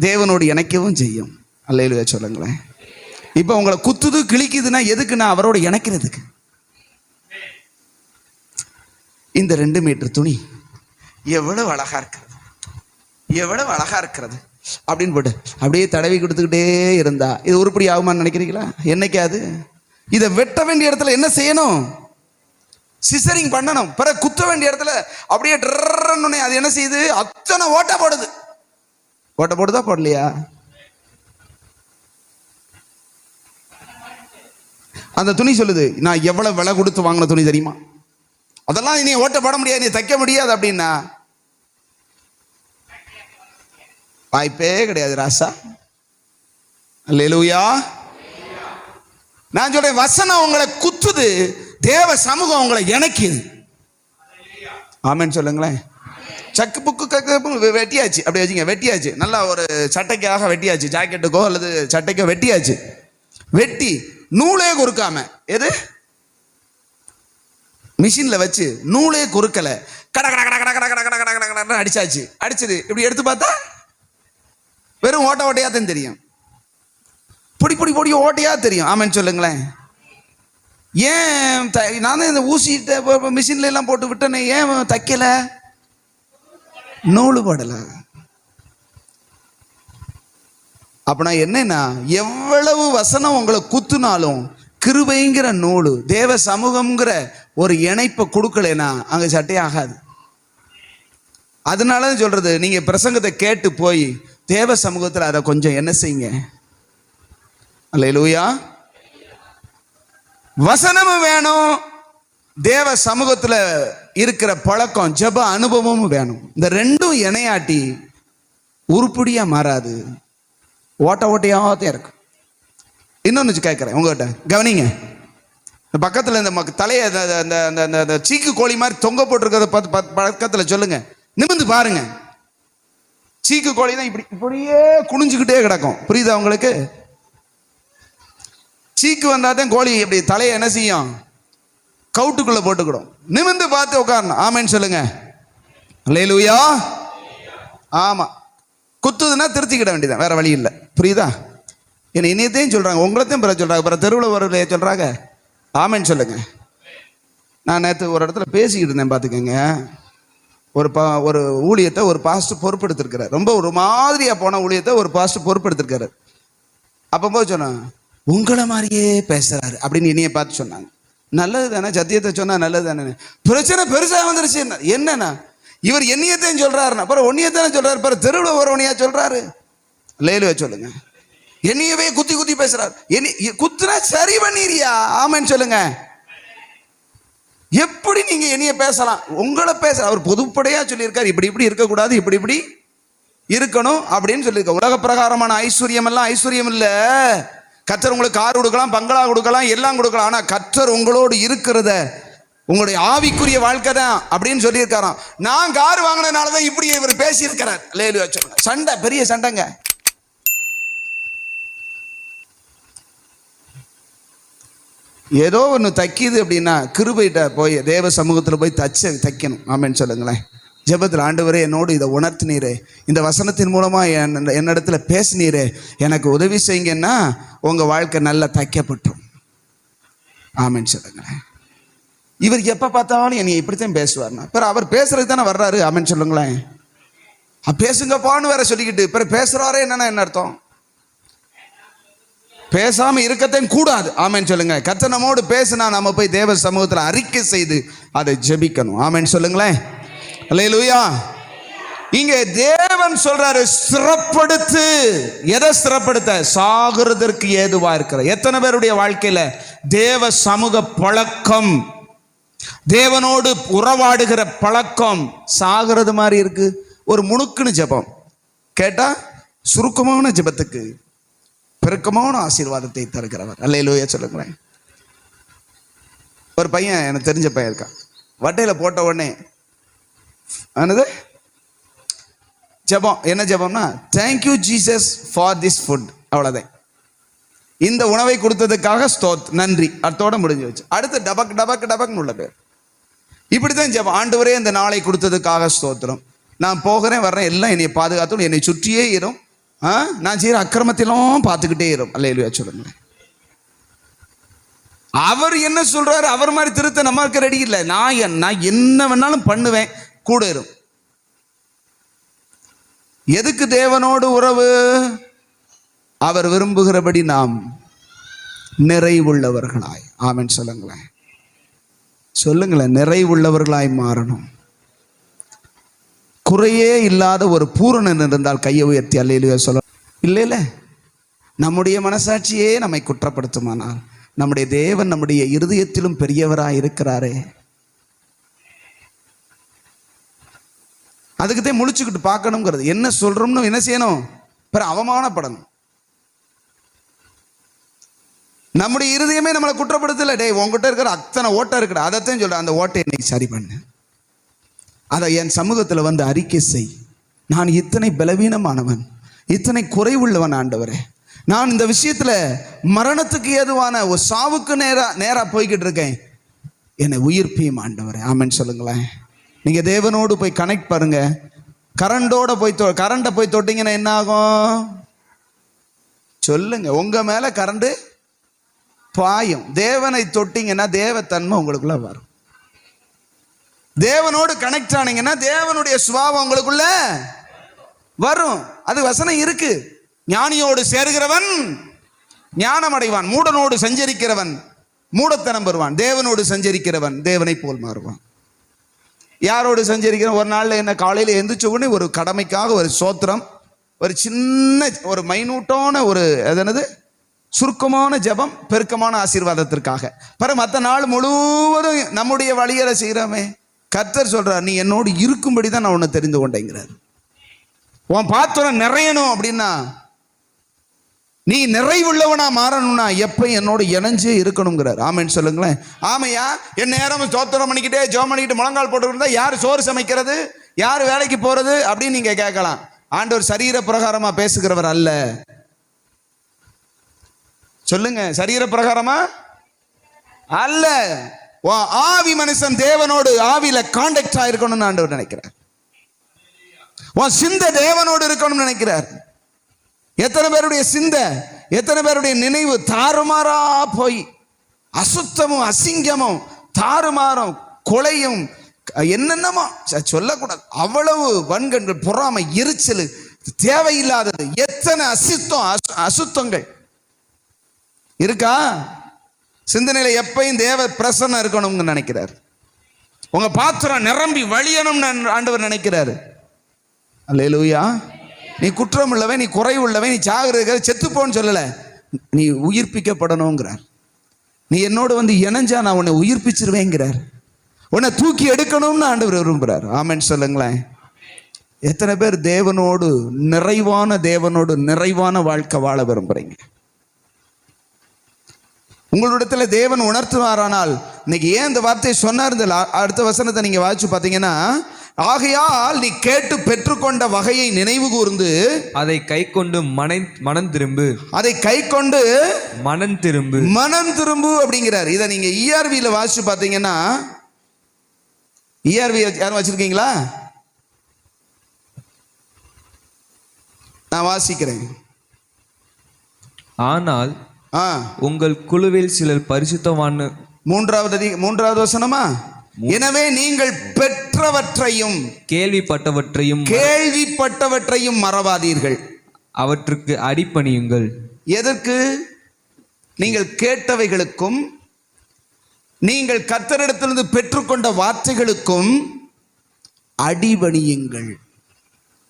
தேவனோடு இணைக்கவும் செய்யும். அல்லேலூயா சொல்லுங்களேன். இப்ப உங்களை குத்துது கிழிக்குதுன்னா எதுக்குன்னா அவரோட இணைக்கிறதுக்கு. இந்த 2 மீட்டர் துணி எவ்வளவு அழகா இருக்கிறது, எவ்வளவு அழகா இருக்கிறது அப்படின்னு போட்டு அப்படியே தடவி கொடுத்துக்கிட்டே இருந்தா இது உருப்படி ஆகுமான்னு நினைக்கிறீங்களா? என்னைக்காது இதை வெட்ட வேண்டிய இடத்துல என்ன செய்யணும், சிசரிங் பண்ணணும். பிறகு குத்த வேண்டிய இடத்துல அப்படியே ட்ரன்னு அது என்ன செய்யுது, அத்தனை ஓட்ட போடுது. ஓட்ட போடுதா போடலையா? அந்த துணி சொல்லுது, நான் எவ்வளவு விலை கொடுத்து வாங்கின துணி தெரியுமா, அதெல்லாம் நீ ஓட்ட போட முடியாது, நீ தைக்க முடியாது அப்படின்னா வாய்ப்பே கிடையாது ராசா. அல்லேலூயா. நான் சொல்றேன், வசனம் உங்களை குத்துது, தேவ சமூகம் உங்களை இணைக்குது. ஆமென் சொல்லுங்களேன். சக்கு புக்கு வெட்டியாச்சு, அப்படி வச்சுங்க, வெட்டியாச்சு. நல்லா ஒரு சட்டைக்காக வெட்டியாச்சு, ஜாக்கெட்டுக்கோ அல்லது சட்டைக்கோ வெட்டியாச்சு. வெட்டி நூலே குறுக்காம, எது மிஷின்ல வச்சு நூலே குறுக்கல, கட கட கட கட கட கட கட கட கட அடிச்சாச்சு. அடிச்சது இப்படி எடுத்து பார்த்தா வெறும் ஓட்டையா தான் தெரியும், பொடி ஓட்டையா தெரியும். ஆமென் சொல்லுங்களேன். ஏன் நானே இந்த ஊசி மிஷின்ல எல்லாம் போட்டு விட்டேனே, ஏன் தைக்கல, நூலு போடல. அப்படின்னா என்னன்னா, எவ்வளவு வசனம் உங்களை குத்துனாலும் கிருபைங்கிற நூலு, தேவ சமூகம்ங்கிற ஒரு இணைப்பை கொடுக்கலனா அங்க சட்டையே ஆகாது. அதனால சொல்றது, நீங்க பிரசங்கத்தை கேட்டு போய் தேவ சமூகத்தில் அதை கொஞ்சம் என்ன செய்யுங்க. அல்லேலூயா. வசனமும் வேணும், தேவ சமூகத்துல இருக்கிற பழக்கம் ஜெப அனுபவமும் வேணும். இந்த 2ம் இணையாட்டி உருப்படியா மாறாது, ஓட்டையாத்தான் இருக்கும். இன்னொன்னு கேட்கிறேன் உங்ககிட்ட, கவனிங்க. இந்த பக்கத்துல இந்த தலையை அந்த சீக்கு கோழி மாதிரி தொங்க போட்டிருக்கிறத பக்கத்துல சொல்லுங்க, நிமிர்ந்து பாருங்க. சீக்கு கோழி தான் இப்படியே குனிஞ்சுக்கிட்டே கிடக்கும், புரியுதா உங்களுக்கு? சீக்கு வந்தாதான் கோழி இப்படி தலையை என்ன செய்யும், கவுட்டுக்குள்ள போட்டுக்கிடும். நிமிர்ந்து பார்த்து உட்காரணும். ஆமென் சொல்லுங்க. அல்லேலூயா. ஆமா, குத்துதுன்னா திருத்திக்கிட வேண்டியதான், வேற வழி இல்லை. புரியுதா? என்ன இனியத்தையும் சொல்றாங்க, உங்களைத்தையும் பிற சொல்றாங்க, பிற தெருவில் வரலையே சொல்றாங்க. ஆமேன்னு சொல்லுங்க. நான் நேற்று ஒரு இடத்துல பேசிக்கிட்டு இருந்தேன் பார்த்துக்கங்க. ஒரு ஊழியத்தை ஒரு பாஸ்டர் பொறுப்பெடுத்திருக்கிறார். ரொம்ப ஒரு மாதிரியா போன ஊழியத்தை ஒரு பாஸ்டர் பொறுப்பெடுத்திருக்காரு. அப்போ போய் சொன்னாங்க, உங்களை மாதிரியே பேசுறாரு அப்படின்னு என்னைய பார்த்து சொன்னாங்க. நல்லது தானே, சத்தியத்தை சொன்னா நல்லது தானே. பிரச்சனை பெருசா வந்துருச்சு. என்னன்னா இவர் என்னையத்தையும் சொல்றாருன்னா அப்புறம் ஒன்னியத்தானே சொல்றாரு, பிற தெருவில் ஒருவனையா சொல்றாரு. லேலுவ சொல்லுங்க. என்னையவே குத்தி குத்தி பேசுறாரு. குத்துனா சரி பண்ணிரியா? ஆமேன்னு சொல்லுங்க. எப்படி நீங்க என்னைய பேசலாம்? உங்களை பேச அவர் பொதுப்படையா சொல்லியிருக்காரு, இப்படி இப்படி இருக்கக்கூடாது, இப்படி இப்படி இருக்கணும் அப்படின்னு சொல்லியிருக்க. உலக பிரகாரமான ஐஸ்வர்யம் எல்லாம் ஐஸ்வர்யம் இல்ல. கர்த்தர் உங்களுக்கு கார் கொடுக்கலாம், பங்களா கொடுக்கலாம், எல்லாம் கொடுக்கலாம். ஆனா கர்த்தர் உங்களோடு இருக்கிறத உங்களுடைய ஆவிக்குரிய வாழ்க்கை தான் அப்படின்னு சொல்லியிருக்காராம். நான் கார் வாங்கினதுனாலதான் இப்படி இவர் பேசி இருக்கிறார். லேலுவா சொல்லுங்க. சண்டை, பெரிய சண்டைங்க. ஏதோ ஒன்று தைக்கிது அப்படின்னா கிருபையிட்ட போய் தேவ சமூகத்தில் போய் தைக்கணும். ஆமேன்னு சொல்லுங்களேன். ஜெபத்தில், ஆண்டவரே என்னோடு இதை உணர்த்தினீரே, இந்த வசனத்தின் மூலமாக என்னிடத்துல பேசினீரே, எனக்கு உதவி செய்யுங்கன்னா உங்கள் வாழ்க்கை நல்லா தைக்கப்பட்டும். ஆமேன்னு சொல்லுங்களேன். இவர் எப்போ பார்த்தாலும் என்னை இப்படித்தான் பேசுவார்னா, பிறகு அவர் பேசுறதுக்கு தானே வர்றாரு. ஆமேன்னு சொல்லுங்களேன். பேசுங்கப்பான்னு வேற சொல்லிக்கிட்டு பிறகு பேசுறாரே என்னன்னா என்ன அர்த்தம்? பேசாம இருக்கத்தையும் கூடாது. ஆமேன்னு சொல்லுங்க. கர்த்தர் நம்மோடு பேசினா நம்ம போய் தேவ சமூகத்தில் அறிக்கை செய்து அதை ஜெபிக்கணும். ஆமேன்னு சொல்லுங்களேன். அல்லேலூயா. இங்க தேவன் சொல்றாரு, ஸ்திரப்படுத்து. எதை ஸ்திரப்படுத்த? சாகுறதற்கு ஏதுவா இருக்கிற. எத்தனை பேருடைய வாழ்க்கையில தேவ சமூக பழக்கம், தேவனோடு உறவாடுகிற பழக்கம் சாகிறது மாதிரி இருக்கு? ஒரு முணுக்குன்னு ஜெபம் கேட்டா சுருக்கமான ஜெபத்துக்கு பெருக்கமான ஆசீர்வாதத்தை தருகிறவர். அல்லேலூயா சொல்லுங்களேன். ஒரு பையன், எனக்கு தெரிஞ்ச பையன் இருக்கான், வட்டையில போட்ட உடனே ஆனது ஜெபம். என்ன ஜெபம்னா, thank you Jesus for this food. அவ்வளோதான். இந்த உணவை கொடுத்ததுக்காக நன்றி, அதோட முடிஞ்சு வச்சு. அடுத்து டபக் டபக் டபக்னு உள்ள பேர். இப்படித்தான் ஜெபம். ஆண்டவரே இந்த நாளை கொடுத்ததுக்காக ஸ்தோத்திரம். நான் போகிறேன் வர்றேன், எல்லாம் என்னை பாதுகாத்தும், என்னை சுற்றியே இரும், நான் செய்யற அக்கிரமத்திலும் பார்த்துக்கிட்டே இரும். அல்லேலூயா சொல்லுங்க. அவர் என்ன சொல்றாரு, அவர் மாதிரி திருத்த நமக்கு ரெடி இல்லை. நான் என்ன வேணாலும் பண்ணுவேன், கூட இரும். எதுக்கு தேவனோடு உறவு? அவர் விரும்புகிறபடி நாம் நிறைவுள்ளவர்களாய். ஆமென் சொல்லுங்களேன். சொல்லுங்களேன். நிறைவுள்ளவர்களாய் மாறணும். குறையே இல்லாத ஒரு பூரணன் இருந்தால் கையை உயர்த்தி அல்லேலூயா சொல்ல. இல்ல நம்முடைய மனசாட்சியே நம்மை குற்றப்படுத்துமானால் நம்முடைய தேவன் நம்முடைய இருதயத்திலும் பெரியவராய் இருக்கிறாரே. அதுக்குத்தான் முழிச்சுக்கிட்டு பார்க்கணுங்கிறது. என்ன சொல்றோம்னு என்ன செய்யணும்? பிறகு அவமானப்படணும். நம்முடைய இருதயமே நம்மளை குற்றப்படுத்தல. டே, உங்ககிட்ட இருக்கிற அத்தனை ஓட்டை இருக்கிற, அதைத்தான் சொல்ற, அந்த ஓட்டை இன்னைக்கு சரி பண்ணு, அதை என் சமூகத்தில் வந்து அறிக்கை செய். நான் இத்தனை பலவீனமானவன், இத்தனை குறைவுள்ளவன் ஆண்டவரே. நான் இந்த விஷயத்துல மரணத்துக்கு ஏதுவான ஒரு சாவுக்கு நேரா போய்கிட்டு இருக்கேன், என்னை உயிர்ப்பியும் ஆண்டவரே. ஆமென் சொல்லுங்களேன். நீங்க தேவனோடு போய் கனெக்ட் பாருங்க. கரண்டை போய் தொட்டீங்கன்னா என்ன ஆகும் சொல்லுங்க? உங்க மேல கரண்ட் பாயும். தேவனை தொட்டீங்கன்னா தேவத்தன்மை உங்களுக்குள்ள வரும். தேவனோடு கனெக்ட் ஆனீங்கன்னா தேவனுடைய சுபாவம் உங்களுக்குள்ள வரும். அது வசனம் இருக்கு. ஞானியோடு சேருகிறவன் ஞானம் அடைவான், மூடனோடு சஞ்சரிக்கிறவன் மூடத்தனம் பெறுவான், தேவனோடு சஞ்சரிக்கிறவன் தேவனை போல் மாறுவான். யாரோடு சஞ்சரிக்கிறவன்? ஒரு நாள்ல என்ன, காலையில எந்திரிச்ச உடனே ஒரு கடமைக்காக ஒரு சோத்திரம், ஒரு சின்ன ஒரு மைனூட்டான ஒரு என்னது சுருக்கமான ஜெபம், பெருக்கமான ஆசீர்வாதத்திற்காக. பிறகு மற்ற நாள் முழுவதும் நம்முடைய வழிகளை செய்கிறோமே. கர்த்தர் சொல்றார், நீ என்னோடு இருக்கும்படி தான் நான் உன்னை தெரிந்து கொண்டேங்கிறார். உன் பாத்திரம் நிறையணும் அப்படின்னா, நீ நிறைவுள்ளவனா மாறணும்னா எப்ப என்னோட இணைஞ்சே இருக்கணுங்கிறார். ஆமென் சொல்லுங்களேன். ஆமையா, என் நேரம் சோத்திரம் பண்ணிக்கிட்டே ஜெபம் பண்ணிக்கிட்டு முழங்கால் போட்டு இருந்தா யார் சோறு சமைக்கிறது, யார் வேலைக்கு போறது அப்படின்னு நீங்க கேட்கலாம். ஆண்டவர் சரீர பிரகாரமா பேசுகிறவர் அல்ல. சொல்லுங்க, சரீர பிரகாரமா அல்ல. ஆவி மனுஷன் தேவனோடு ஆவியில கான்டாக்ட் ஆயிருக்கணும்னு ஆண்டவர் நினைக்கிறார். உன் சிந்தை தேவனோடு இருக்கணும்னு நினைக்கிறார். எத்தனை பேருடைய சிந்தை, எத்தனை பேருடைய நினைவு தாறுமாறா போய் அசுத்தமும் அசிங்கமும் தாறுமாறும் கொலையும் என்னென்னமோ சொல்லக்கூடாது, அவ்வளவு வன்கண்கள், பொறாமை, எரிச்சல், தேவையில்லாதது, எத்தனை அசுத்தங்கள் இருக்கா? சிந்தனையில எப்பயும் தேவ பிரசன்னம் இருக்கணும்னு நினைக்கிறார். உங்க பாத்திரம் நிரம்பி வழியணும்னு ஆண்டவர் நினைக்கிறாரு. அல்லேலூயா. நீ குற்றம் உள்ளவன், நீ குறைவு உள்ளவன், நீ சாகுறது செத்துப்போன்னு சொல்லல, நீ உயிர்ப்பிக்கப்படணுங்கிறார். நீ என்னோடு வந்து இணைஞ்சா நான் உன்னை உயிர்ப்பிச்சிருவேங்கிறார். உன்னை தூக்கி எடுக்கணும்னு ஆண்டவர் விரும்புகிறார். ஆமென் சொல்லுங்களேன். எத்தனை பேர் தேவனோடு நிறைவான வாழ்க்கை வாழ விரும்புறீங்க? உங்களிடத்துல தேவன் உணர்த்துவாரானால், இன்னைக்கு ஏன் இந்த வார்த்தையை சொன்னார்? இந்த அடுத்த வசனத்தை நீங்க வாசிச்சு பார்த்தீங்கன்னா, ஆகையால் நீ கேட்டு பெற்றுக்கொண்ட வகையை நினைவு கூர்ந்து அதை கை கொண்டு மனம் திரும்பு, அதை கை கொண்டு மனம் திரும்பு அப்படிங்கிறார். இதை நீங்க ERV வாசிச்சு பார்த்தீங்கன்னா, ERV யாரும் வச்சிருக்கீங்களா? நான் வாசிக்கிறேன். ஆனால் உங்கள் குழுவில் சிலர் பரிசுத்தவான். மூன்றாவது வசனமா? எனவே நீங்கள் பெற்றவற்றையும் கேள்விப்பட்டவற்றையும் மறவாதீர்கள், அவற்றுக்கு அடிபணியுங்கள். எதற்கு? நீங்கள் கேட்டவைகளுக்கும் நீங்கள் கர்த்தரிடத்திலிருந்து பெற்றுக்கொண்ட வார்த்தைகளுக்கும் அடிபணியுங்கள்.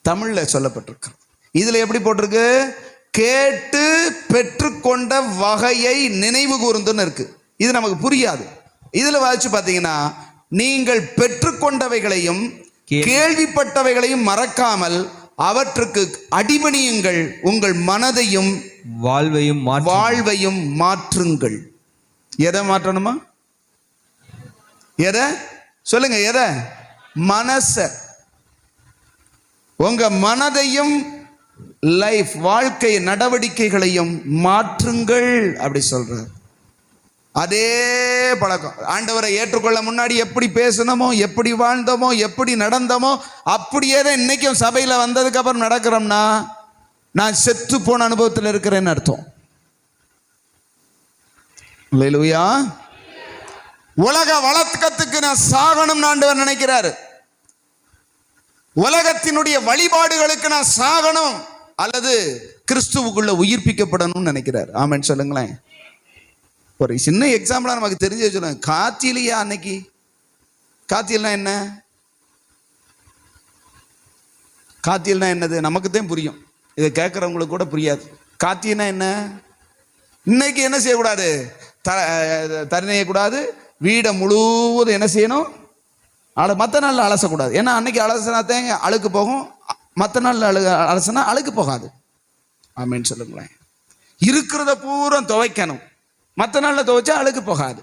தமிழ்ல சொல்லப்பட்டிருக்கு. இதுல எப்படி போட்டிருக்கு? கேட்டு பெற்றுக்கொண்ட வகையை நினைவு கூர்ந்துன்னு இருக்கு. இது நமக்கு புரியாது. இதுல வாசிச்சு பார்த்தீங்கன்னா, நீங்கள் பெற்றுக்கொண்டவைகளையும் கேள்விப்பட்டவைகளையும் மறக்காமல் அவற்றுக்கு அடிபணியுங்கள், உங்கள் மனதையும் வாழ்வையும் மாற்றுங்கள். எதை மாற்றணுமா? எதை சொல்லுங்க? எதை? மனச. உங்க மனதையும் லைஃப் வாழ்க்கை நடவடிக்கைகளையும் மாற்றுங்கள் அப்படி சொல்றார். அதே பழக்கம். ஆண்டவரை ஏற்றுக்கொள்ள முன்னாடி எப்படி பேசணுமோ, எப்படி வாழ்ந்தோமோ, எப்படி நடந்தோமோ அப்படியே தான் இன்னைக்கும் சபையில வந்ததுக்கு அப்புறம் நடக்கிறோம்னா நான் செத்து போன அனுபவத்தில் இருக்கிறேன்னு அர்த்தம். அல்லேலூயா. உலக வழக்கத்துக்கு நான் சாகணும்னு ஆண்டவர் நினைக்கிறாரு. உலகத்தினுடைய வழிபாடுகளுக்கு நான் சாகணும் அல்லது கிறிஸ்துவுக்குள்ள உயிர்ப்பிக்கப்படணும்னு நினைக்கிறார். ஆமென் சொல்லுங்களேன். ஒரு சின்ன எக்ஸாம்பிளா நமக்கு தெரிஞ்சு சொல்லுங்க. காத்திலையா அன்னைக்கு? காத்தியல்னா என்ன? காத்தியல்னா என்னது? நமக்கு தான் புரியும், இதை கேட்கறவங்களுக்கு கூட புரியாது. காத்தியல்னா என்ன? இன்னைக்கு என்ன செய்யக்கூடாது? தரணையக்கூடாது. வீடை முழுவதும் என்ன செய்யணும்? மற்ற நாளில் அலசக்கூடாது. ஏன்னா அன்னைக்கு அலசினாத்தேங்க அழுக்கு போகும், மற்ற நாளில் அலசினா அழுக்கு போகாது. ஆமென் சொல்லுங்களேன். இருக்கிறத பூரா துவைக்கணும், மற்ற நாளில் துவைச்சா அழுக்கு போகாது.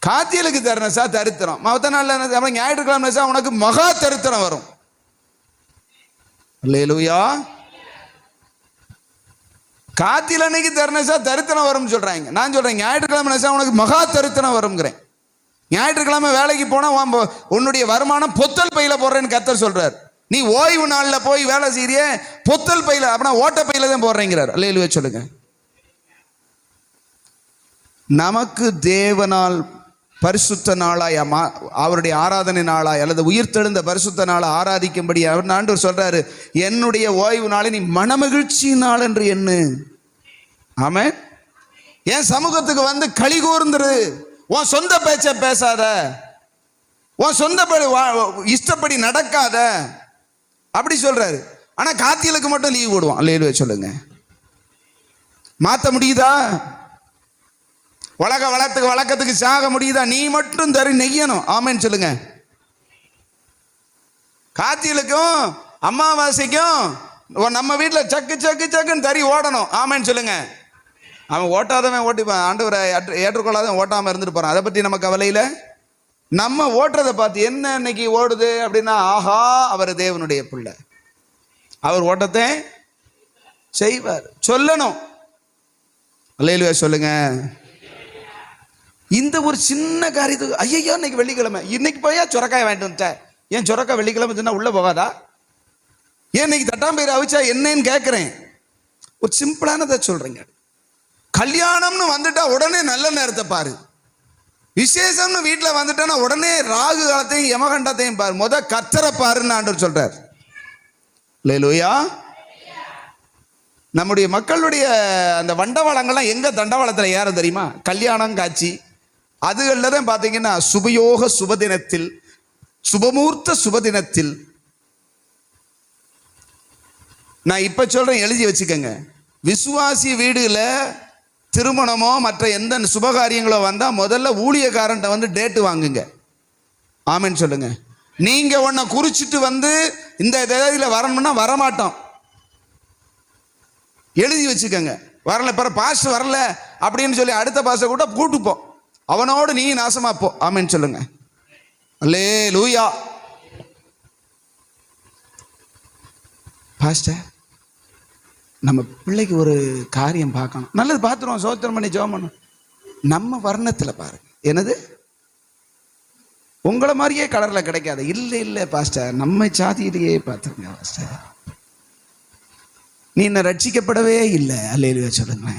காத்தியலுக்கு தருணசா தரித்திரம், மற்ற நாளில் ஞாயிற்றுக்கிழமை உனக்கு மகா தரித்திரம் வரும். அல்லேலூயா. காத்தியில் அன்னைக்கு தருணசா தரித்திரம் வரும்னு சொல்றாங்க. நான் சொல்றேன் ஞாயிற்றுக்கிழமை உனக்கு மகா தரித்திரம் வரும்ங்கிறேன். ஞாயிற்றுக்கிழமை வேலைக்கு போனா உன்னுடைய வருமானம் பொத்தல் பையில போடுறேன்னு கர்த்தர் சொல்றார். நீ ஓய்வு நாளில் போய் வேலை செய்ய பொத்தல் பையில, அப்படின்னா ஓட்ட பையில தான் போடுறேங்கிறார். அல்லேலூயா சொல்லுங்க. நமக்கு தேவனால் பரிசுத்த நாளாய் அவருடைய ஆராதனை நாளாய் அல்லது உயிர்த்தெழுந்த பரிசுத்த நாளை ஆராதிக்கும்படி அவர் ஆண்டவர் சொல்றாரு, என்னுடைய ஓய்வு நாளை நீ மனமகிழ்ச்சி நாள் என்று எண்ணு. ஆமென். என் சமூகத்துக்கு வந்து களி கூர்ந்துரு. உன் சொந்த பேச்ச பேசாத, உன் சொந்த இஷ்டப்படி நடக்காத அப்படி சொல்றாரு. ஆனா காத்தியலுக்கு மட்டும் லீவ் போடுவான். அல்லேலூயா சொல்லுங்க. மாத்த முடியுதா? உலக வழக்கத்துக்கு சாக முடியுதா? நீ மட்டும் தரி நெய்யணும். ஆமென் சொல்லுங்க. காத்தியலுக்கும் அமாவாசைக்கும் நம்ம வீட்டில் சக்கு சக்கு சக்குன்னு தறி ஓடணும். ஆமென் சொல்லுங்க. அவன் ஓட்டாதவன் ஓட்டிப்பான், ஆண்டவரை ஏற்றுக்கொள்ளாதவன் ஓட்டாமல் இருந்துட்டு போறான். அதை பற்றி நம்ம கவலையில. நம்ம ஓட்டுறதை பார்த்து என்ன இன்னைக்கு ஓடுது அப்படின்னா, ஆஹா அவர் தேவனுடைய பிள்ளை, அவர் ஓட்டத்தை செய்வார் சொல்லணும். அல்லேலூயா சொல்லுங்க. இந்த ஒரு சின்ன காரியத்துக்கு ஐயோ இன்னைக்கு வெள்ளிக்கிழமை, இன்னைக்கு போயா சுரக்காய் வாங்கிட்டு வந்துட்டேன், ஏன் சொரக்கா வெள்ளிக்கிழமை தின்னா உள்ள போகாதா? ஏன் இன்னைக்கு தட்டாம்பயிறு அவிச்சா என்னன்னு கேட்குறேன். ஒரு சிம்பிளானதை சொல்றேங்க. கல்யாணம்னு வந்துட்டா உடனே நல்ல நேரத்தை பாரு. விசேஷம்னு வீட்டில் வந்துட்டானா உடனே ராகு காலத்தையும் யமகண்டத்தையும் பாரு. கர்த்தரை பாருன்னு ஆண்டவர் சொல்றார். அல்லேலூயா. நம்முடைய மக்களுடைய அந்த வண்டவாளங்கள்லாம் எங்க தண்டவாளத்தில் ஏறும் தெரியுமா? கல்யாணம் காட்சி அதுகளில் தான் பார்த்தீங்கன்னா சுபயோக சுபதினத்தில், சுபமூர்த்த சுபதினத்தில். நான் இப்ப சொல்றேன், எழுதி வச்சுக்கோங்க. விசுவாசி வீடுல திருமணமோ மற்ற எந்த சுபகாரியங்களோ வந்தா முதல்ல ஊழியக்காரன்ட்ட வந்து டேட்டு வாங்குங்க. ஆமென் சொல்லுங்க. நீங்க ஒன்ன குறிச்சிட்டு வந்து இந்த தேதியில வரணும்னா வரமாட்டோம். எழுதி வச்சுக்கோங்க. வரல பிற பாஸ்டர் வரல அப்படின்னு சொல்லி அடுத்த பாஸ்டர் கூட கூட்டுப்போம், அவனோடு நீ நாசமா போ. ஆமென் சொல்லுங்க. அல்லேலூயா. பாஸ்டர் நம்ம பிள்ளைக்கு ஒரு காரியம் பார்க்கணும். நல்லது, பார்த்துருவோம். சோத்திரம் பண்ணி ஜெபம் பண்ணணும். நம்ம வர்ணத்தில் பாருங்க. என்னது உங்களை மாதிரியே கலரில் கிடைக்காது. இல்லை இல்லை பாஸ்டர், நம்ம சாதியிலேயே பார்த்துருங்க பாஸ்டர். நீ இன்னும் ரட்சிக்கப்படவே இல்லை. அல்லேலூயா சொல்லுங்க.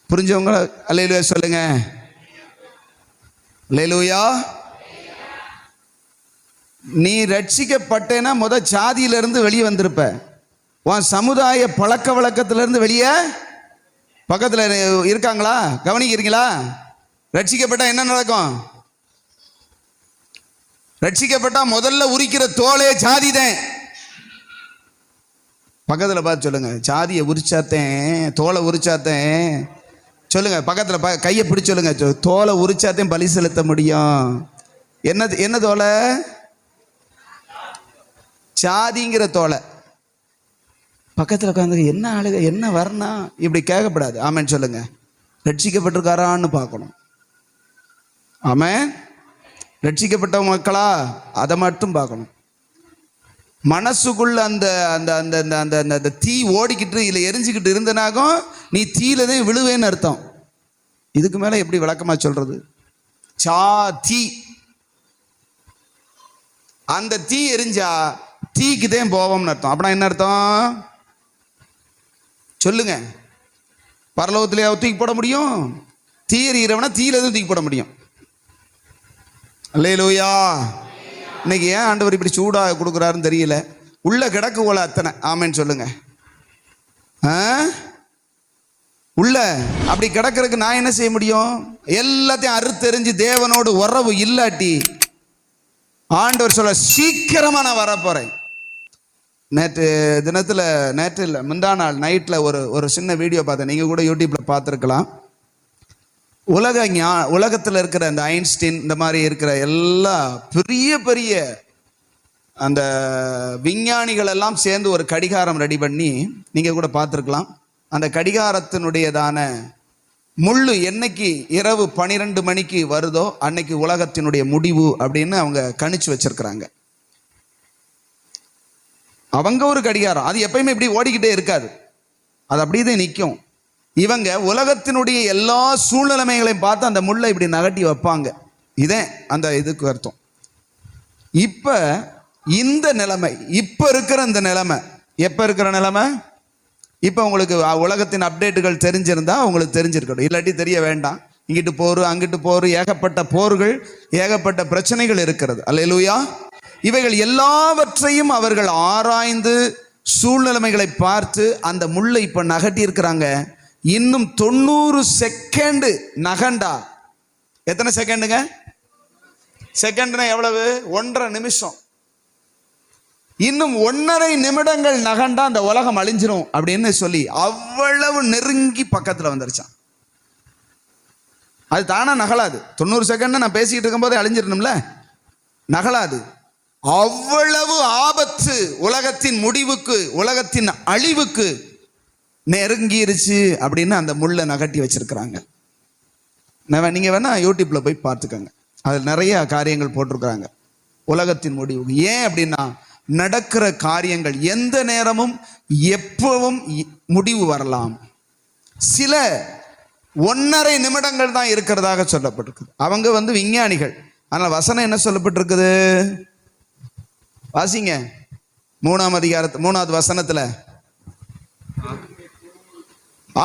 புரிஞ்சவங்க அல்லேலூயா சொல்லுங்க. அல்லேலூயா. நீ ரட்சிக்கப்பட்டேன்னா சாதியிலிருந்து வெளியே வந்திருப்ப. உன் சமுதாய பழக்க வழக்கத்திலிருந்து வெளியே பக்கத்தில் இருக்காங்களா? கவனிக்கிறீங்களா? ரட்சிக்கப்பட்டா என்ன நடக்கும்? ரட்சிக்கப்பட்டா முதல்ல உரிக்கிற தோலே ஜாதிதான். பக்கத்தில் பார்த்து சொல்லுங்க, ஜாதியை உரிச்சாத்தேன், தோலை உரிச்சாத்தேன். சொல்லுங்க, பக்கத்தில் கையை பிடிச்சி சொல்லுங்க, தோலை உரிச்சாத்தேன் பலி செலுத்த முடியும். என்ன தோலை? ஜாதிங்கிற தோலை. பக்கத்தில் உட்காந்து என்ன ஆளுக, என்ன வரணும் இப்படி கேட்கப்படாது. ஆமென் சொல்லுங்க. ரட்சிக்கப்பட்டிருக்காரான்னு பார்க்கணும். ஆமென். ரட்சிக்கப்பட்ட மக்களா அதை மட்டும் பார்க்கணும். மனசுக்குள்ள அந்த அந்த அந்த அந்த அந்த தீ ஓடிக்கிட்டு இல்லை எரிஞ்சுக்கிட்டு இருந்தனாகும் நீ தீயில தான் விழுவேன்னு அர்த்தம். இதுக்கு மேலே எப்படி விளக்கமா சொல்றது? தீ, அந்த தீ எரிஞ்சா தீக்கு தான் போவோம்னு அர்த்தம். அப்படின்னா என்ன அர்த்தம் சொல்லுங்க? பரலோகத்திலே தூக்கி போட முடியும்? தீ எறிகிறவனா தீயில எதுவும் தூக்கி போட முடியும். அல்லேலூயா. இன்னைக்கு ஏன் ஆண்டவர் இப்படி சூடாக கொடுக்குறாருன்னு தெரியல. உள்ள கிடக்கு போல அத்தனை. ஆமென் சொல்லுங்க. உள்ள அப்படி கிடக்கிறதுக்கு நான் என்ன செய்ய முடியும்? எல்லாத்தையும் அறுத்தெறிஞ்சு தேவனோடு உறவு இல்லாட்டி ஆண்டவர் சொல்ல சீக்கிரமா நான் வரப்போறேன். நேற்று தினத்தில், நேற்று இல்லை முந்தா நாள் நைட்டில் ஒரு சின்ன வீடியோ பார்த்தேன். நீங்கள் கூட யூடியூப்பில் பார்த்துருக்கலாம். உலகத்தில் இருக்கிற அந்த ஐன்ஸ்டீன் இந்த மாதிரி இருக்கிற எல்லா பெரிய பெரிய அந்த விஞ்ஞானிகள் எல்லாம் சேர்ந்து ஒரு கடிகாரம் ரெடி பண்ணி நீங்கள் கூட பார்த்துருக்கலாம். அந்த கடிகாரத்தினுடையதான முள்ளு என்னைக்கு இரவு 12 மணிக்கு வருதோ அன்னைக்கு உலகத்தினுடைய முடிவு அப்படின்னு அவங்க கணிச்சு வச்சிருக்கிறாங்க. அவங்க ஒரு கடிகாரம், அது எப்பயுமே இப்படி ஓடிக்கிட்டே இருக்காது, அது அப்படியே நிற்கும். இவங்க உலகத்தினுடைய எல்லா சூழ்நிலைமைகளையும் பார்த்து அந்த முள்ளை இப்படி நகட்டி வைப்பாங்க. இதே அந்த இதுக்கு அர்த்தம். இப்ப இந்த நிலைமை, இப்ப இருக்கிற இந்த நிலைமை, எப்ப இருக்கிற நிலைமை? இப்ப உங்களுக்கு உலகத்தின் அப்டேட்டுகள் தெரிஞ்சிருந்தா உங்களுக்கு தெரிஞ்சிருக்கணும், இல்லாட்டி தெரிய வேண்டாம். இங்கிட்டு போரு அங்கிட்டு போரு, ஏகப்பட்ட போர்கள், ஏகப்பட்ட பிரச்சனைகள் இருக்கிறது. அல்லேலூயா. இவைகள் எல்லாவற்றையும் அவர்கள் ஆராய்ந்து சூழ்நிலைமைகளை பார்த்து அந்த முள்ளை இப்ப நகட்டி இருக்கிறாங்க. இன்னும் 90 செகண்ட் நகண்டா, எத்தனை செகண்டுங்க? செகண்ட்னா எவ்வளவு? 1.5 நிமிஷம். இன்னும் 1.5 நிமிடங்கள் நகண்டா அந்த உலகம் அழிஞ்சிரும் அப்படின்னு சொல்லி அவ்வளவு நெருங்கி பக்கத்துல வந்துருச்சான். அது தானா நகலாது. 90 செகண்ட் நான் பேசிக்கிட்டு இருக்கும் போதே அழிஞ்சிடணும்ல, நகலாது. அவ்வளவு ஆபத்து உலகத்தின் முடிவுக்கு, உலகத்தின் அழிவுக்கு நெருங்கிருச்சு அப்படின்னு அந்த முள்ளை நகட்டி வச்சிருக்கிறாங்க. நீங்க வேணா யூடியூப்ல போய் பார்த்துக்கோங்க, அதில் நிறைய காரியங்கள் போட்டிருக்கிறாங்க உலகத்தின் முடிவுக்கு. ஏன் அப்படின்னா நடக்கிற காரியங்கள் எந்த நேரமும் எப்பவும் முடிவு வரலாம். சில 1.5 நிமிடங்கள் தான் இருக்கிறதாக சொல்லப்பட்டிருக்குது. அவங்க விஞ்ஞானிகள். ஆனால் வசனம் என்ன சொல்லப்பட்டிருக்குது? வாசிங்க 3ஆம் அதிகாரத்து 3வது வசனத்துல.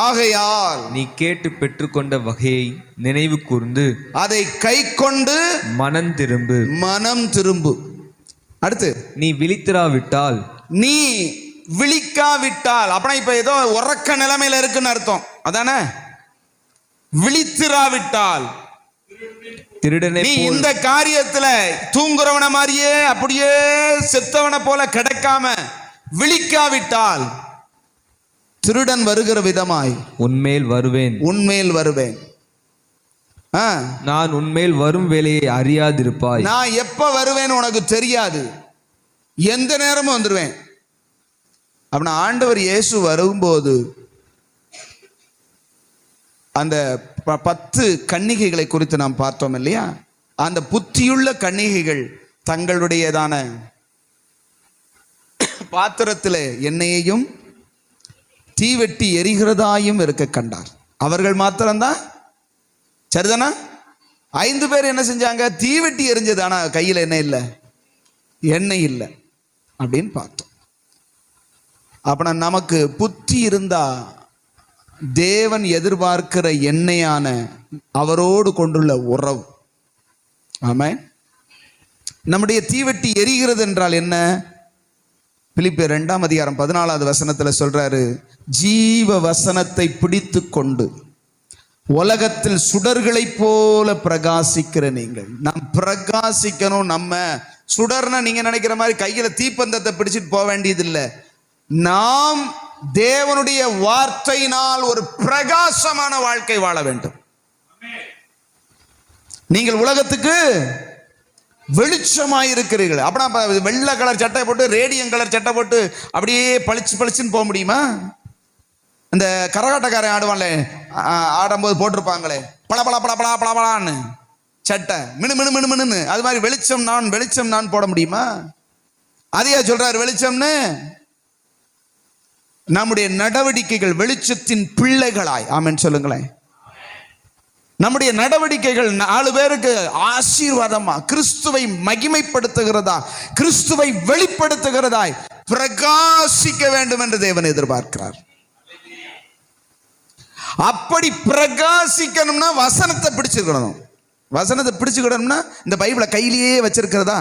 ஆகையால் நீ கேட்டு பெற்றுக்கொண்ட வகையை நினைவு கூர்ந்து அதை கை கொண்டு மனம் திரும்பு. மனம் திரும்பு. அடுத்து, நீ விழித்திராவிட்டால். நீ விழிக்காவிட்டால் அப்படின்னா இப்ப ஏதோ உறக்க நிலைமையில இருக்குன்னு அர்த்தம் அதானே. விழித்திராவிட்டால் திருடனை நீ இந்த காரியத்துல தூங்குறவன மாதிரியே அப்படியே செத்தவன போல கிடைக்காம விழிக்காவிட்டால் திருடன் வருகிற விதமாய் உன்மேல் வருவேன். உன்மேல் வருவேன். நான் உன்மேல் வரும் வேலையை அறியாதிருப்பாய். நான் எப்ப வருவேன்னு உனக்கு தெரியாது, எந்த நேரமும் வந்துடுவேன். அப்படின்னா ஆண்டவர் இயேசு வரும்போது அந்த 10 கன்னிகைகளை குறித்து நாம் பார்த்தோம் இல்லையா. அந்த புத்தியுள்ள கன்னிகைகள் தங்களுடையதான பாத்திரத்தில் எண்ணெயையும் தீவெட்டி எரிகிறதாயும் இருக்க கண்டார். அவர்கள் மாத்திரம்தான், சரிதானா? 5 பேர் என்ன செஞ்சாங்க? தீவெட்டி எரிஞ்சது, ஆனா கையில் என்ன இல்லை, எண்ணெய் இல்லை அப்படின்னு பார்த்தோம். அப்ப நமக்கு புத்தி இருந்தா தேவன் எதிர்பார்க்கிற எண்ணெயான அவரோடு கொண்டுள்ள உறவு. ஆமென். நம்முடைய தீவெட்டி எரிகிறது என்றால் என்ன? பிலிப்பியர் 2ஆம் அதிகாரம் 14வது வசனத்துல சொல்றாரு, ஜீவ வசனத்தை பிடித்து கொண்டு உலகத்தில் சுடர்களை போல பிரகாசிக்கிற நீங்கள். நாம் பிரகாசிக்கணும். நம்ம சுடர்னா நீங்க நினைக்கிற மாதிரி கையில தீப்பந்தத்தை பிடிச்சிட்டு போக வேண்டியதில்லை. நாம் தேவனுடைய வார்த்தையினால் ஒரு பிரகாசமான வாழ்க்கை வாழ வேண்டும். நீங்கள் உலகத்துக்கு வெளிச்சமாயிருக்கிறீர்கள். அப்படின்னா வெள்ளை கலர் சட்டை போட்டு ரேடியம் கலர் சட்டை போட்டு அப்படியே பளிச்சு பளிச்சுன்னு போக முடியுமா? இந்த கரகாட்டக்காரன் ஆடுவான்ல, ஆடும்போது போட்டிருப்பாங்களே பல பல பல பல பலான்னு சட்டை, மினு மினு மினு மினுன்னு, அது மாதிரி வெளிச்சம் நான் போட முடியுமா? அதையா சொல்றாரு வெளிச்சம்னு? நம்முடைய நடவடிக்கைகள் வெளிச்சத்தின் பிள்ளைகளாய், ஆமென் சொல்லுங்களேன். நம்முடைய நடவடிக்கைகள் 4 பேருக்கு ஆசீர்வாதமா, கிறிஸ்துவை மகிமைப்படுத்துகிறதா, கிறிஸ்துவை வெளிப்படுத்துகிறதாய் பிரகாசிக்க வேண்டும் என்று தேவன் எதிர்பார்க்கிறார். அப்படி பிரகாசிக்கணும்னா வசனத்தை பிடிச்சிருக்கணும். வசனத்தை பிடிச்சுக்கணும்னா இந்த பைபிளை கையிலேயே வச்சிருக்கிறதா?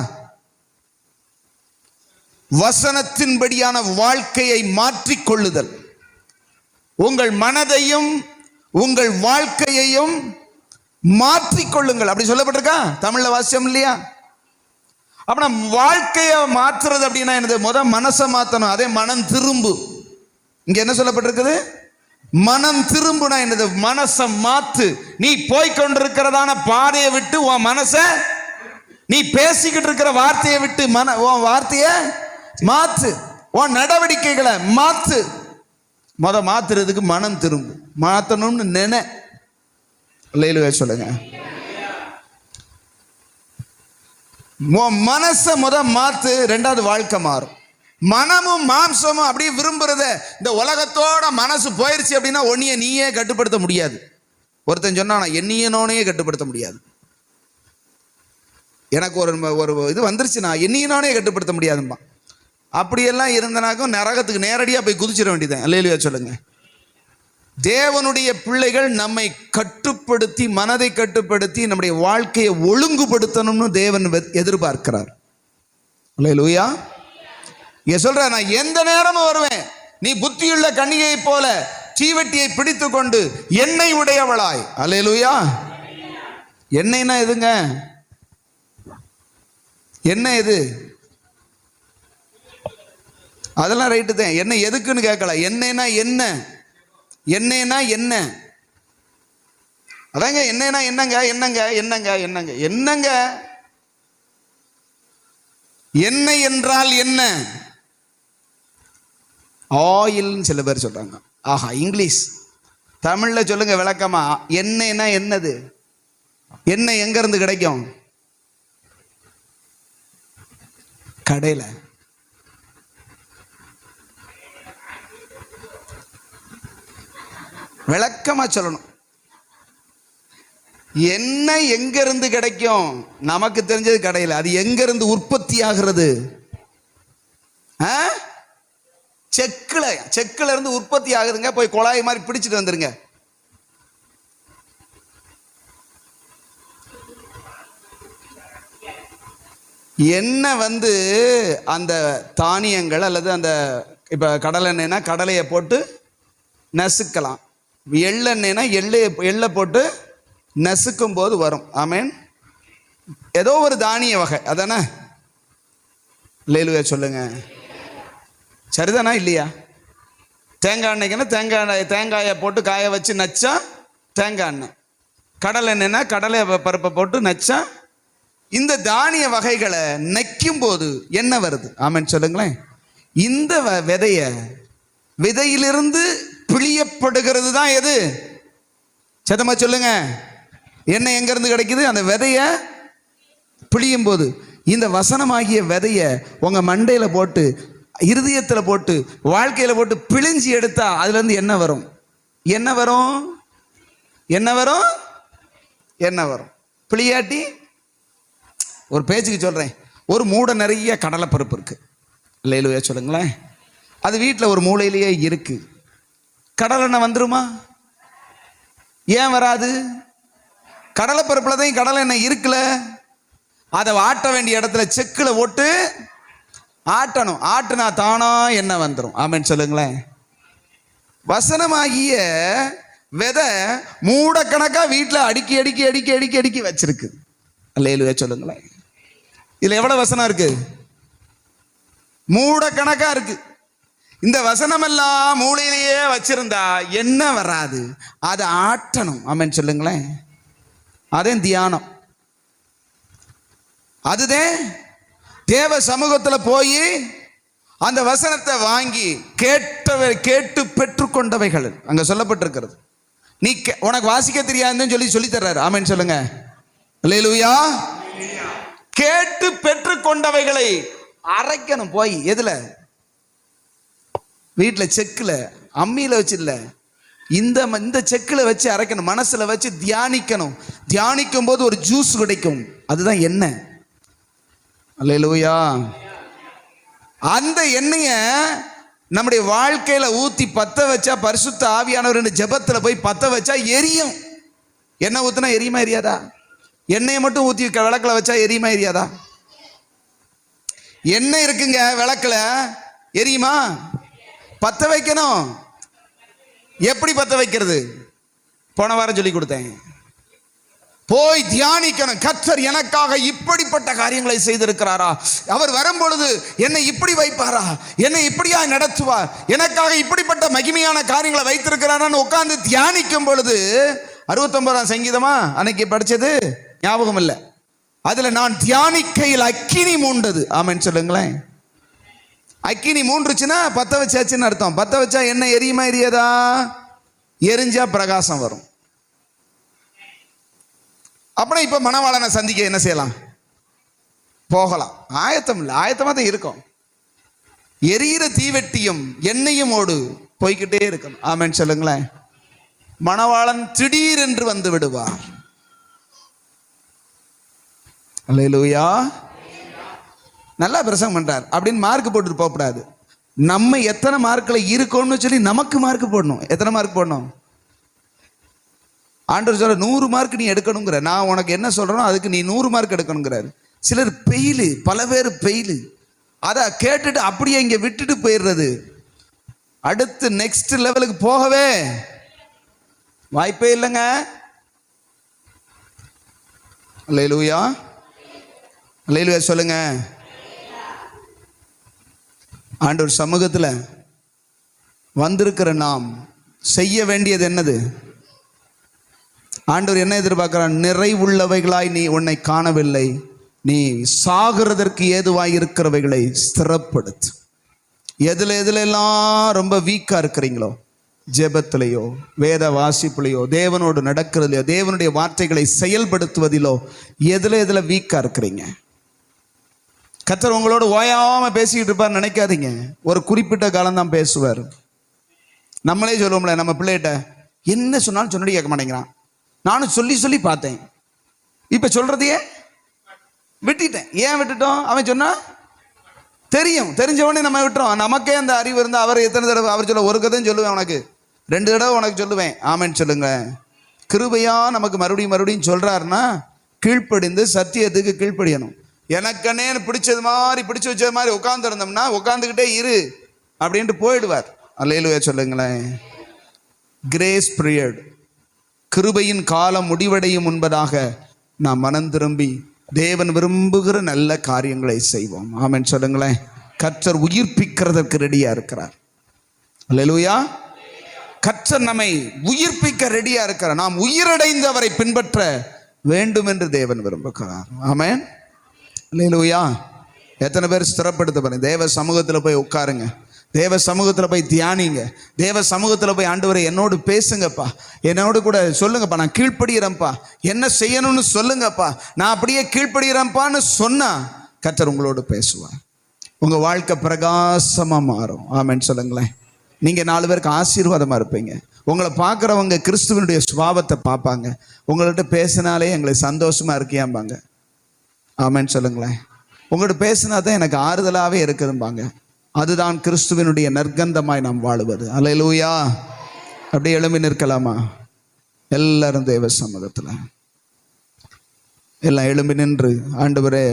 வசனத்தின்படியான வாழ்க்கையை மாற்றிக்கொள்ளுதல். உங்கள் மனதையும் உங்கள் வாழ்க்கையையும் மாற்றிக்கொள்ளுங்கள், அப்படி சொல்லப்பட்டிருக்கா? தமிழ்ல வாசியம் இல்லையா? அப்படின்னா வாழ்க்கையை மாற்றுறது அப்படின்னா என்னது? மனசை மாற்றணும். அதே மனம் திரும்பு. இங்க என்ன சொல்லப்பட்டிருக்குது? மனம் திரும்புனா என்னது? மனசை மாத்து. நீ போய்கொண்டிருக்கிறதான பாதையை விட்டு உன் மனசை, நீ பேசிக்கிட்டு இருக்கிற வார்த்தையை விட்டு உன் வார்த்தையை மாத்து, உன் நடவடிக்கைகளை மாத்து. மாத்துறதுக்கு மனம் திரும்பு. மாத்தணும்னு நினை. அல்லேலூயா சொல்லுங்க. மனசை மாத்து, 2வது வாழ்க்கை மாறும். மனமும் மாம்சமும் அப்படியே விரும்புறத இந்த உலகத்தோட மனசு போயிருச்சு அப்படின்னா ஒன்னிய நீயே கட்டுப்படுத்த முடியாது. ஒருத்தன் சொன்னா என்னையனோனே கட்டுப்படுத்த முடியாது. எனக்கு ஒரு இது வந்துருச்சு, நான் என்னையனோனே கட்டுப்படுத்த முடியாதும்பா. அப்படியெல்லாம் இருந்தனாக்கும் நரகத்துக்கு நேரடியாக போய் குதிச்சிட வேண்டியதான். அல்லேலூயா சொல்லுங்க. தேவனுடைய பிள்ளைகள் நம்மை கட்டுப்படுத்தி, மனதை கட்டுப்படுத்தி நம்முடைய வாழ்க்கையை ஒழுங்குபடுத்தணும்னு தேவன் எதிர்பார்க்கிறார். அல்லேலூயா. இங்க சொல்ற, நான் எந்த நேரமும் வருவேன். நீ புத்தியுள்ள கன்னிகையை போல தீவெட்டியை பிடித்து கொண்டு எண்ணெய் உடையவளாய். அல்லேலூயா. எண்ணெய்னா எதுங்க? என்ன எது? அதெல்லாம் ரைட்டு தான். என்ன எதுக்குன்னு கேட்கல. என்னன்னா என்ன? என்னன்னா என்ன? அதாங்க என்னன்னா என்னங்க? என்னங்க என்னங்க என்னங்க என்னங்க? எண்ணெய் என்றால் என்ன? ஆயில்னு சில பேர் சொல்றாங்க. ஆஹா, இங்கிலீஷ். தமிழ்ல சொல்லுங்க விளக்கமா. எண்ணெய்னா என்னது? எண்ணெய் எங்க இருந்து கிடைக்கும்? கடையில. விளக்கமா சொல்லணும். எண்ணெய் எங்க இருந்து கிடைக்கும்? நமக்கு தெரிஞ்சது கடையில். அது எங்க இருந்து உற்பத்தி ஆகிறது? செக்குல இருந்து உற்பத்தி ஆகுதுங்க. போய் குழாய் மாதிரி பிடிச்சிட்டு வந்துருங்க. எண்ணெய் அந்த தானியங்கள் அல்லது அந்த இப்ப கடலை எண்ணெய்னா கடலையை போட்டு நசுக்கலாம். எள்ளெண்ணெய்னா எள்ளை போட்டு நசுக்கும் போது வரும். ஆமேன். ஏதோ ஒரு தானிய வகை அதானே? லேலுயா சொல்லுங்க. சரிதானா இல்லையா? தேங்காய் எண்ணெய்க்குன்னா தேங்காயை போட்டு காய வச்சு நச்சா தேங்காய் எண்ணெய். கடலை எண்ணெய்னா கடலை பருப்பை போட்டு நச்சா. இந்த தானிய வகைகளை நெக்கும் போது என்ன வருது? ஆமேன் சொல்லுங்களேன். இந்த விதையிலிருந்து பிழியப்படுகிறது தான் எது? சத்தமா சொல்லுங்க. எண்ணெய் எங்க இருந்து கிடைக்குது? அந்த விதைய பிழியும் போது இந்த வசனமாகிய விதைய உங்க மண்டையில போட்டு, இருதயத்துல போட்டு, வாழ்க்கையில போட்டு பிழிஞ்சி எடுத்தா அதுல இருந்து என்ன வரும்? என்ன வரும்? என்ன வரும்? என்ன வரும்? பிழியாட்டி ஒரு பேச்சுக்கு சொல்றேன். ஒரு மூடை நிறைய கடலை பருப்பு இருக்கு. லேலுயா சொல்லுங்களேன். அது வீட்டில் ஒரு மூலையிலேயே இருக்கு. கடலெண்ணெய் வந்துருமா? ஏன் வராது? கடலை பருப்புல தான் கடலை எண்ணெய் இருக்குல்ல. அதை ஆட்ட வேண்டிய இடத்துல செக்கில் போட்டு ஆட்டணும். ஆட்டுனா தானா எண்ணெய் வந்துடும். ஆமேன்னு சொல்லுங்களேன். வசனமாகிய விதை மூடக்கணக்கா வீட்டில் அடுக்கி அடுக்கி அடுக்கி அடுக்கி அடுக்கி வச்சிருக்கு. லேலுயா சொல்லுங்களேன். இதுல எவ்வளவு வசனம் இருக்கு? மூடக்கணக்கா இருக்கு. இந்த வசனம் எல்லாம் மூளையிலேயே வச்சிருந்தா என்ன வராது? அதை ஆட்டணும். ஆமென் சொல்லுங்களேன். அதே தியானம். அதுதான் தேவ சமூகத்துல போய் அந்த வசனத்தை வாங்கி கேட்டு பெற்றுக்கொண்டவைகள் அங்க சொல்லப்பட்டிருக்கிறது. நீ உனக்கு வாசிக்க தெரியாதுன்னு சொல்லி தர்றாரு. ஆமென் சொல்லுங்க. அல்லேலூயா. கேட்டு பெற்றுக்கொண்டவைகளை அரைக்கணும். போய் எதுல? வீட்டில் செக்கில், அம்மியில் வச்சு இல்லை, இந்த செக்கில் வச்சு அரைக்கணும். மனசுல வச்சு தியானிக்கணும். தியானிக்கும் போது ஒரு ஜூஸ் கிடைக்கும். அதுதான் எண்ணெய். அல்லேலூயா. அந்த எண்ணெய நம்முடைய வாழ்க்கையில ஊத்தி பத்த வச்சா, பரிசுத்த ஆவியானவர் ஜெபத்துல போய் பத்த வச்சா எரியும். எண்ணெய் ஊத்துனா எரியுமா எரியாதா? எண்ணெயை மட்டும் ஊத்தி விளக்குல வச்சா எரியுமா எரியாதா? எண்ணெய் இருக்குங்க விளக்குல, எரியுமா? பத்த வைக்கணும். எப்படி பத்த வைக்கிறது? போன வாரம் சொல்லி கொடுத்தேன். போய் தியானிக்கணும். கர்த்தர் எனக்காக இப்படிப்பட்ட காரியங்களை செய்திருக்கிறாரா? அவர் வரும்பொழுது என்னை இப்படி வைப்பாரா? என்னை இப்படியா நடத்துவார்? எனக்காக இப்படிப்பட்ட மகிமையான காரியங்களை வைத்திருக்கிறாரான்னு உட்கார்ந்து தியானிக்கும் பொழுது 69ஆம் சங்கீதமா அன்னைக்கு படிச்சது ஞாபகம் இல்லை. அதுல நான் தியானிக்கையில் அக்கினி மூண்டது. ஆமென் சொல்லுங்களேன். அக்கினி மூன்றுச்சுன்னா பத்த வச்சாச்சுன்னு அர்த்தம். பத்த வச்சா என்ன எரியுமா எரியாதா? எரிஞ்சா பிரகாசம் வரும். அப்புறம் இப்ப மணவாளனை சந்திக்க என்ன செய்யலாம்? போகலாம். ஆயத்தம் இல்லை, ஆயத்தமா தான் இருக்கும். எரியிற தீவெட்டியும் எண்ணெயும் ஓடு போய்கிட்டே இருக்கணும். ஆமென் சொல்லுங்களேன். மணவாளன் திடீரென்று வந்து விடுவார். அல்லேலூயா. நல்லா பிரசங்கம் பண்றார் அப்படின்னு மார்க் போட்டுட்டு போகக்கூடாது. நம்ம எத்தனை மார்க்கில் இருக்கோம்னு சொல்லி நமக்கு மார்க் போடணும். எத்தனை மார்க் போடணும்? ஆண்டவர் சொல்ற 100 மார்க் நீ எடுக்கணுங்கிற. நான் உனக்கு என்ன சொல்றேனோ அதுக்கு நீ 100 மார்க் எடுக்கணுங்கிறாரு. சிலர் பெயிலு, பல பேர் பெயிலு. அதை கேட்டுட்டு அப்படியே இங்க விட்டுட்டு போயிடுறது. அடுத்து நெக்ஸ்ட் லெவலுக்கு போகவே வாய்ப்பே இல்லைங்க. அல்லேலூயா. அல்லேலூயா சொல்லுங்க. ஆண்டவர் சமூகத்தில் வந்திருக்கிற நாம் செய்ய வேண்டியது என்னது? ஆண்டவர் என்ன எதிர்பார்க்கிறார்? நிறைவுள்ளவைகளாய் நீ உன்னை காணவில்லை, நீ சாகிறதற்கு ஏதுவாய் இருக்கிறவைகளை ஸ்திரப்படுத்து. எதுல எல்லாம் ரொம்ப வீக்கா இருக்கிறீங்களோ, ஜெபத்திலேயோ வேத வாசிப்புலையோ தேவனோடு நடக்கிறதுலையோ தேவனுடைய வார்த்தைகளை செயல்படுத்துவதிலோ எதுல வீக்கா இருக்கிறீங்க? கர்த்தர் உங்களோட ஓயாம பேசிக்கிட்டு இருப்பார் நினைக்காதீங்க. ஒரு குறிப்பிட்ட காலம் தான் பேசுவார். நம்மளே சொல்லுவோம்ல, நம்ம பிள்ளைகிட்ட என்ன சொன்னாலும் சொன்னடி கேட்க மாட்டேங்கிறான். நானும் சொல்லி சொல்லி பார்த்தேன், இப்ப சொல்றதையே விட்டுட்டேன். ஏன் விட்டுட்டோம்? அவன் சொன்னா தெரிஞ்சவொடனே நம்ம விட்டுறோம். நமக்கே அந்த அறிவு இருந்தால் அவர் எத்தனை தடவை அவர் சொல்ல, ஒரு கதையும் சொல்லுவேன் உனக்கு, 2 தடவை உனக்கு சொல்லுவேன், ஆமென்னு சொல்லுங்க. கிருபையா நமக்கு மறுபடியும் சொல்றாருன்னா கீழ்ப்படிந்து சத்தியத்துக்கு கீழ்ப்படியணும். எனக்கனே பிடிச்சது மாதிரி உட்கார்ந்து இருந்தோம்னா உட்காந்துக்கிட்டே இரு அப்படின்ட்டு போயிடுவார். அல்லேலூயா சொல்லுங்களேன். கிரேஸ் பீரியட், கிருபையின் காலம் முடிவடையும் முன்பதாக நாம் மனம் திரும்பி தேவன் விரும்புகிற நல்ல காரியங்களை செய்வோம். ஆமென் சொல்லுங்களேன். கர்த்தர் உயிர்ப்பிக்கிறதற்கு ரெடியா இருக்கிறார். அல்லேலூயா. கர்த்தர் நம்மை உயிர்ப்பிக்க ரெடியா இருக்கிறார். நாம் உயிரடைந்து அவரை பின்பற்ற வேண்டும் என்று தேவன் விரும்புகிறார். ஆமென். அல்லேலூயா. எத்தனை பேர் ஸ்திரப்படுத்த பாருங்க. தேவ சமூகத்தில் போய் உட்காருங்க, தேவ சமூகத்தில் போய் தியானிங்க, தேவ சமூகத்தில் போய் ஆண்டவரே என்னோடு பேசுங்கப்பா, என்னோடு கூட சொல்லுங்கப்பா, நான் கீழ்ப்படுகிறேன்ப்பா, என்ன செய்யணும்னு சொல்லுங்கப்பா, நான் அப்படியே கீழ்ப்படுகிறேன்ப்பான்னு சொன்னா கர்த்தர் உங்களோடு பேசுவார். உங்க வாழ்க்கை பிரகாசமா மாறும். ஆமென் சொல்லுங்களேன். நீங்க 4 பேருக்கு ஆசீர்வாதமா இருப்பீங்க. உங்களை பார்க்குறவங்க கிறிஸ்துவனுடைய சுபாவத்தை பார்ப்பாங்க. உங்கள்கிட்ட பேசினாலே எங்களுக்கு சந்தோஷமா இருக்கியாம்பாங்க. ஆமென் சொல்லுங்களேன். உங்கள்கிட்ட பேசினா தான் எனக்கு ஆறுதலாகவே இருக்குதும்பாங்க. அதுதான் கிறிஸ்துவனுடைய நற்கந்தமாய் நாம் வாழுவது. அல்லேலூயா. அப்படியே எழும்பி நிற்கலாமா? எல்லாரும் தேவ சமூகத்தில் எல்லாம் எழும்பி நின்று, ஆண்டவரே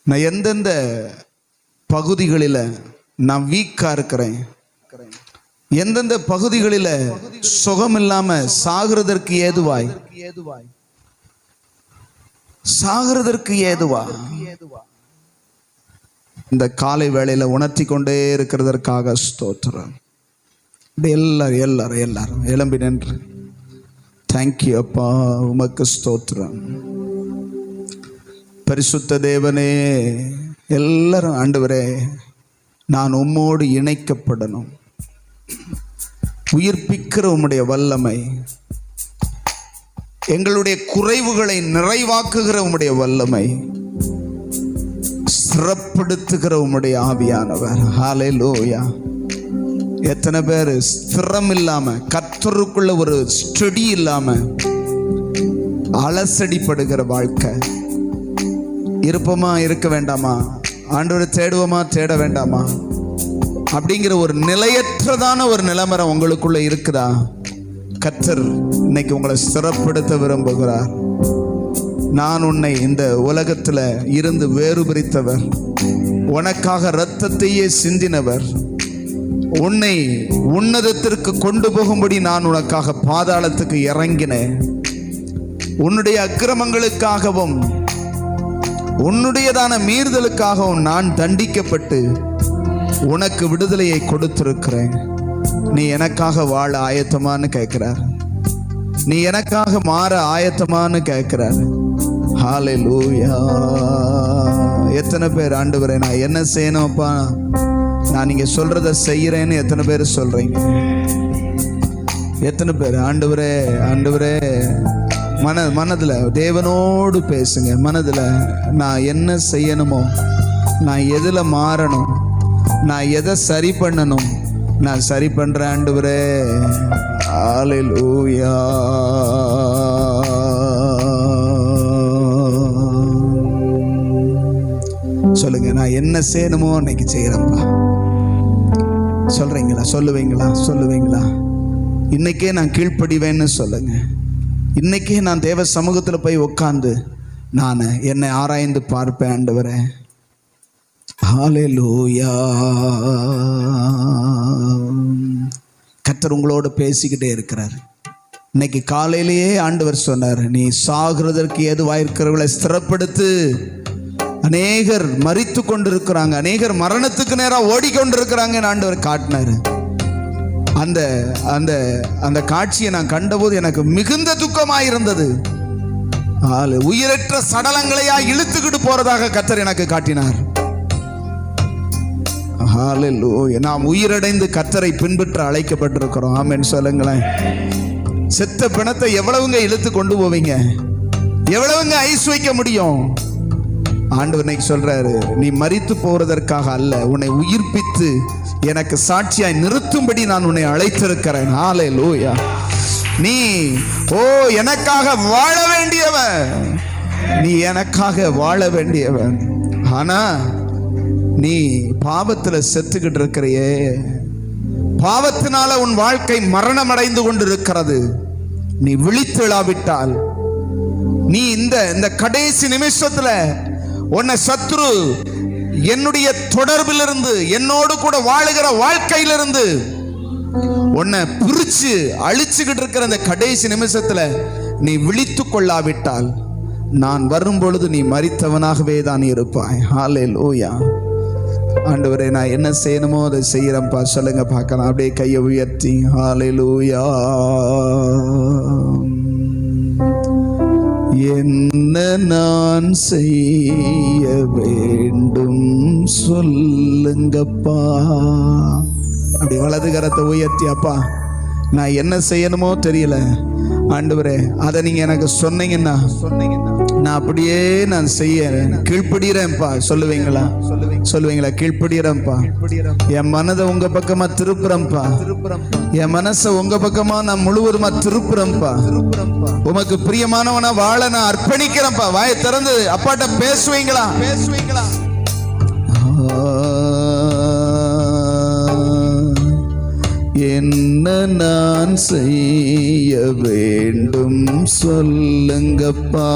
நான் எந்தெந்த பகுதிகளில் நான் வீக்கா இருக்கிறேன், எந்தெந்த பகுதிகளில் சுகம் இல்லாம சாகிறதற்கு ஏதுவா இந்த காலை வேளையில உணர்த்தி கொண்டே இருக்கிறதற்காக ஸ்தோத்திரம். எல்லாரும் எழும்பி நின்று, தேங்க்யூ அப்பா, உமக்கு ஸ்தோத்திரம். பரிசுத்த தேவனே, எல்லாரும் ஆண்டவரே நான் உம்மோடு இணைக்கப்படணும். உயிர்ப்பிக்கிற உம்முடைய வல்லமை, எங்களுடைய குறைவுகளை நிறைவாக்குகிற உம்முடைய வல்லமை, ஸ்திரப்படுத்துகிற உம்முடைய ஆவியானவர். ஹல்லேலூயா. எத்தனை பேர் ஸ்திரம் இல்லாம, கர்த்தருக்குள்ள ஒரு ஸ்டடி இல்லாம அலசடிப்படுகிற வாழ்க்கை இருப்போமா? இருக்க வேண்டாமா? ஆண்டவரை தேடுவோமா? தேட வேண்டாமா? அப்படிங்கிற ஒரு நிலையற்றதான ஒரு நிலைமரம் உங்களுக்குள்ள இருக்குதா? கர்த்தர் இன்னைக்கு உங்களை ஸ்திரப்படுத்த விரும்புகிறார். நான் உன்னை இந்த உலகத்துல இருந்து வேறு பிரித்தவர், உனக்காக இரத்தத்தையே சிந்தினவர், உன்னை உன்னதத்திற்கு கொண்டு போகும்படி நான் உனக்காக பாதாளத்துக்கு இறங்கினேன். உன்னுடைய அக்கிரமங்களுக்காகவும் உன்னுடையதான மீறுதலுக்காகவும் நான் தண்டிக்கப்பட்டு உனக்கு விடுதலையை கொடுத்திருக்கிறேன். நீ எனக்காக வாழ ஆயத்தமானு கேட்கிறார். நீ எனக்காக மாற ஆயத்தமானு கேட்கிறார். ஹல்லேலூயா. எத்தனை பேர் ஆண்டவரே நான் என்ன செய்யணும்ப்பா, நான் நீங்க சொல்றத செய்யறேன்னு எத்தனை பேர் சொல்றீங்க? எத்தனை பேர் ஆண்டவரே ஆண்டவரே மனதுல தேவனோடு பேசுங்க. மனதுல நான் என்ன செய்யணுமோ, நான் எதுல மாறணும், நான் எதை சரி பண்ணணும், நான் சரி பண்றேன் ஆண்டவரே. ஹல்லேலூயா. சொல்லுங்க, நான் என்ன செய்யணுமோ இன்னைக்கு செய்யறேன்ப்பா. சொல்றீங்களா? சொல்லுவீங்களா? இன்னைக்கே நான் கீழ்ப்படிவேன்னு சொல்லுங்க. இன்னைக்கே நான் தேவ சமூகத்தில் போய் உட்கார்ந்து நான் என்னை ஆராய்ந்து பார்ப்பேன் ஆண்டவரே. ஹல்லேலூயா. கர்த்தர் உங்களோடு பேசிக்கிட்டே இருக்கிறார். இன்னைக்கு காலையிலேயே ஆண்டவர் சொன்னார், நீ சாகிறதற்கு ஏதுவாயிருக்கிறவர்களை ஸ்திரப்படுத்து. அநேகர் மரித்து கொண்டிருக்கிறாங்க, அநேகர் மரணத்துக்கு நேராக ஓடிக்கொண்டிருக்கிறாங்க ஆண்டவர் காட்டினார். அந்த அந்த அந்த காட்சியை நான் கண்டபோது எனக்கு மிகுந்த துக்கமாயிருந்தது. உயிரற்ற சடலங்களையா இழுத்துக்கிட்டு போறதாக கர்த்தர் எனக்கு காட்டினார். ஹல்லேலூயா. நாம் உயிரடைந்து கர்த்தரை பின்பற்ற அழைக்கப்பட்டிருக்கிறோம். ஆமென் சொல்லுங்களேன். செத்த பிணத்தை எவ்வளவுங்க இழுத்து கொண்டு போவீங்க? எவ்வளவுங்க ஐஸ் வைக்க முடியும்? ஆண்டவர் இன்னைக்கு சொல்றாரு, நீ மரித்து போறதற்காக அல்ல, உன்னை உயிர்ப்பித்து எனக்கு சாட்சியாய் நிறுத்தும்படி நான் உன்னை அழைத்திருக்கிறேன். ஹல்லேலூயா. நீ எனக்காக வாழ வேண்டியவன், நீ எனக்காக வாழ வேண்டியவன். ஆனா நீ பாவத்துல செத்துக்கிட்டு இருக்கிறையே, பாவத்தினால உன் வாழ்க்கை மரணம் அடைந்து கொண்டிருக்கிறது. நீ விழித்தெழாவிட்டால், நீ இந்த கடைசி நிமிஷத்துல உன்னை சத்துரு என்னுடைய தொடர்பிலிருந்து, என்னோடு கூட வாழுகிற வாழ்க்கையிலிருந்து உன்னை பிரிச்சு அழிச்சுக்கிட்டு இருக்கிற இந்த கடைசி நிமிஷத்துல நீ விழித்து கொள்ளாவிட்டால், நான் வரும் பொழுது நீ மரித்தவனாகவே தான் இருப்பாய். ஹல்லேலூயா. ஆண்டவரே, நான் என்ன செய்யணுமோ அதை செய்யறேன்ப்பா, சொல்லுங்க பார்க்கலாம். அப்படியே கையை உயர்த்தி ஹல்லேலூயா. என்ன நான் செய்ய வேண்டும் சொல்லுங்கப்பா. அப்படி வலது கரத்தை உயர்த்தி, அப்பா நான் என்ன செய்யணுமோ தெரியல ஆண்டவரே, அதை நீங்க எனக்கு சொன்னீங்கன்னா நான் அப்படியே நான் செய்ய கீழ்ப்படுகிறேன்ப்பா. சொல்லுவீங்களா? கீழ்ப்படுகிறேன்ப்பா. என் மனதை உங்க பக்கமா திருப்புறேன்ப்பா. என் மனசை உங்க பக்கமா நான் முழுவதுமா திருப்புறேன்ப்பா. உமக்கு பிரியமானவனா வாழ நான் அர்ப்பணிக்கிறேன்ப்பா. வாயை திறந்து அப்பாட்ட பேசுவீங்களா? என்ன நான் செய்ய வேண்டும் சொல்லுங்கப்பா.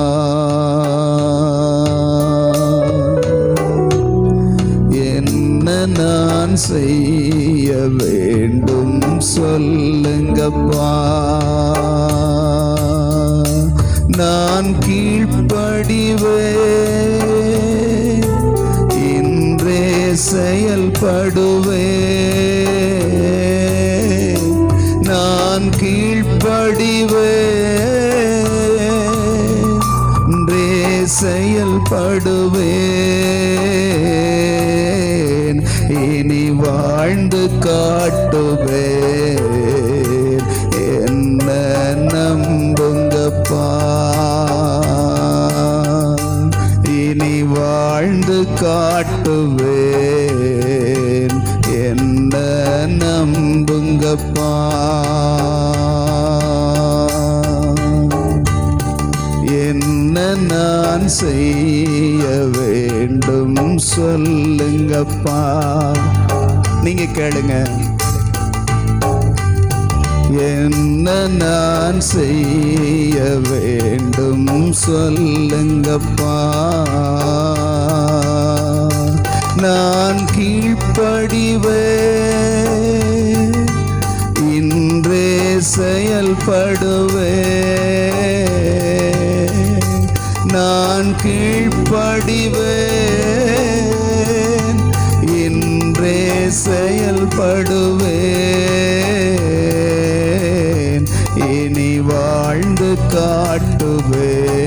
என்ன நான் செய்ய வேண்டும் சொல்லுங்கப்பா. நான் கீழ்ப்படிவேன், இன்றே செயல்படுவேன். நான் கீழ்ப்படிவேன், இன்றே செயல்படுவேன். இனி வாழ்ந்து காட்டுவேன், என்ன நம்புங்கப்பா. இனி வாழ்ந்து காட்டுவேன், என்ன நம்புங்கப்பா. என்ன நான் செய்ய வேண்டும் சொல்லுங்கப்பா. நீங்க கேளுங்க. என்ன நான் செய்ய வேண்டும் சொல்லுங்கப்பா. நான் கீழ்ப்படிவேன், இன்றே செயல்படுவேன். நான் கீழ்ப்படிவேன், இன்றே செயல்படுவேன். இனி வாழ்ந்து காட்டுவேன்,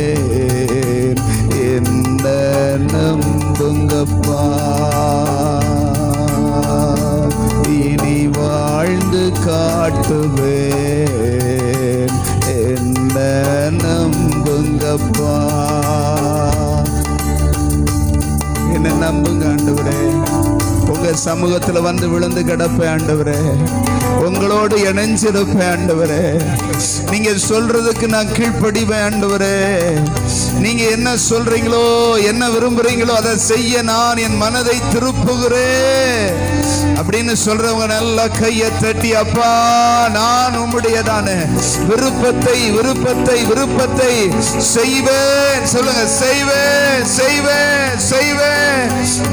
என்ன நம்புங்கப்பா. இனி வாழ்ந்து காட்டுவேன், என்ன நம்புங்கப்பா. என்ன நம்புங்க ஆண்டவரே. உங்க சமூகத்துல வந்து விழுந்து கிடப்பேன் ஆண்டவரே. உங்களோடு இணைஞ்சிருப்பேன் ஆண்டவரே. நீங்க சொல்றதுக்கு நான் கீழ்ப்படிவேன் ஆண்டவரே. நீங்க என்ன சொல்றீங்களோ, என்ன விரும்புறீங்களோ அதை செய்ய நான் என் மனதை திருப்புகிறேன் அப்படின்னு சொல்றவங்க நல்லா கையை தட்டி, அப்பா நான் உம்முடையதான விருப்பத்தை விருப்பத்தை விருப்பத்தை செய்வேன். சொல்லுங்க, செய்வேன் செய்வேன் செய்வேன்.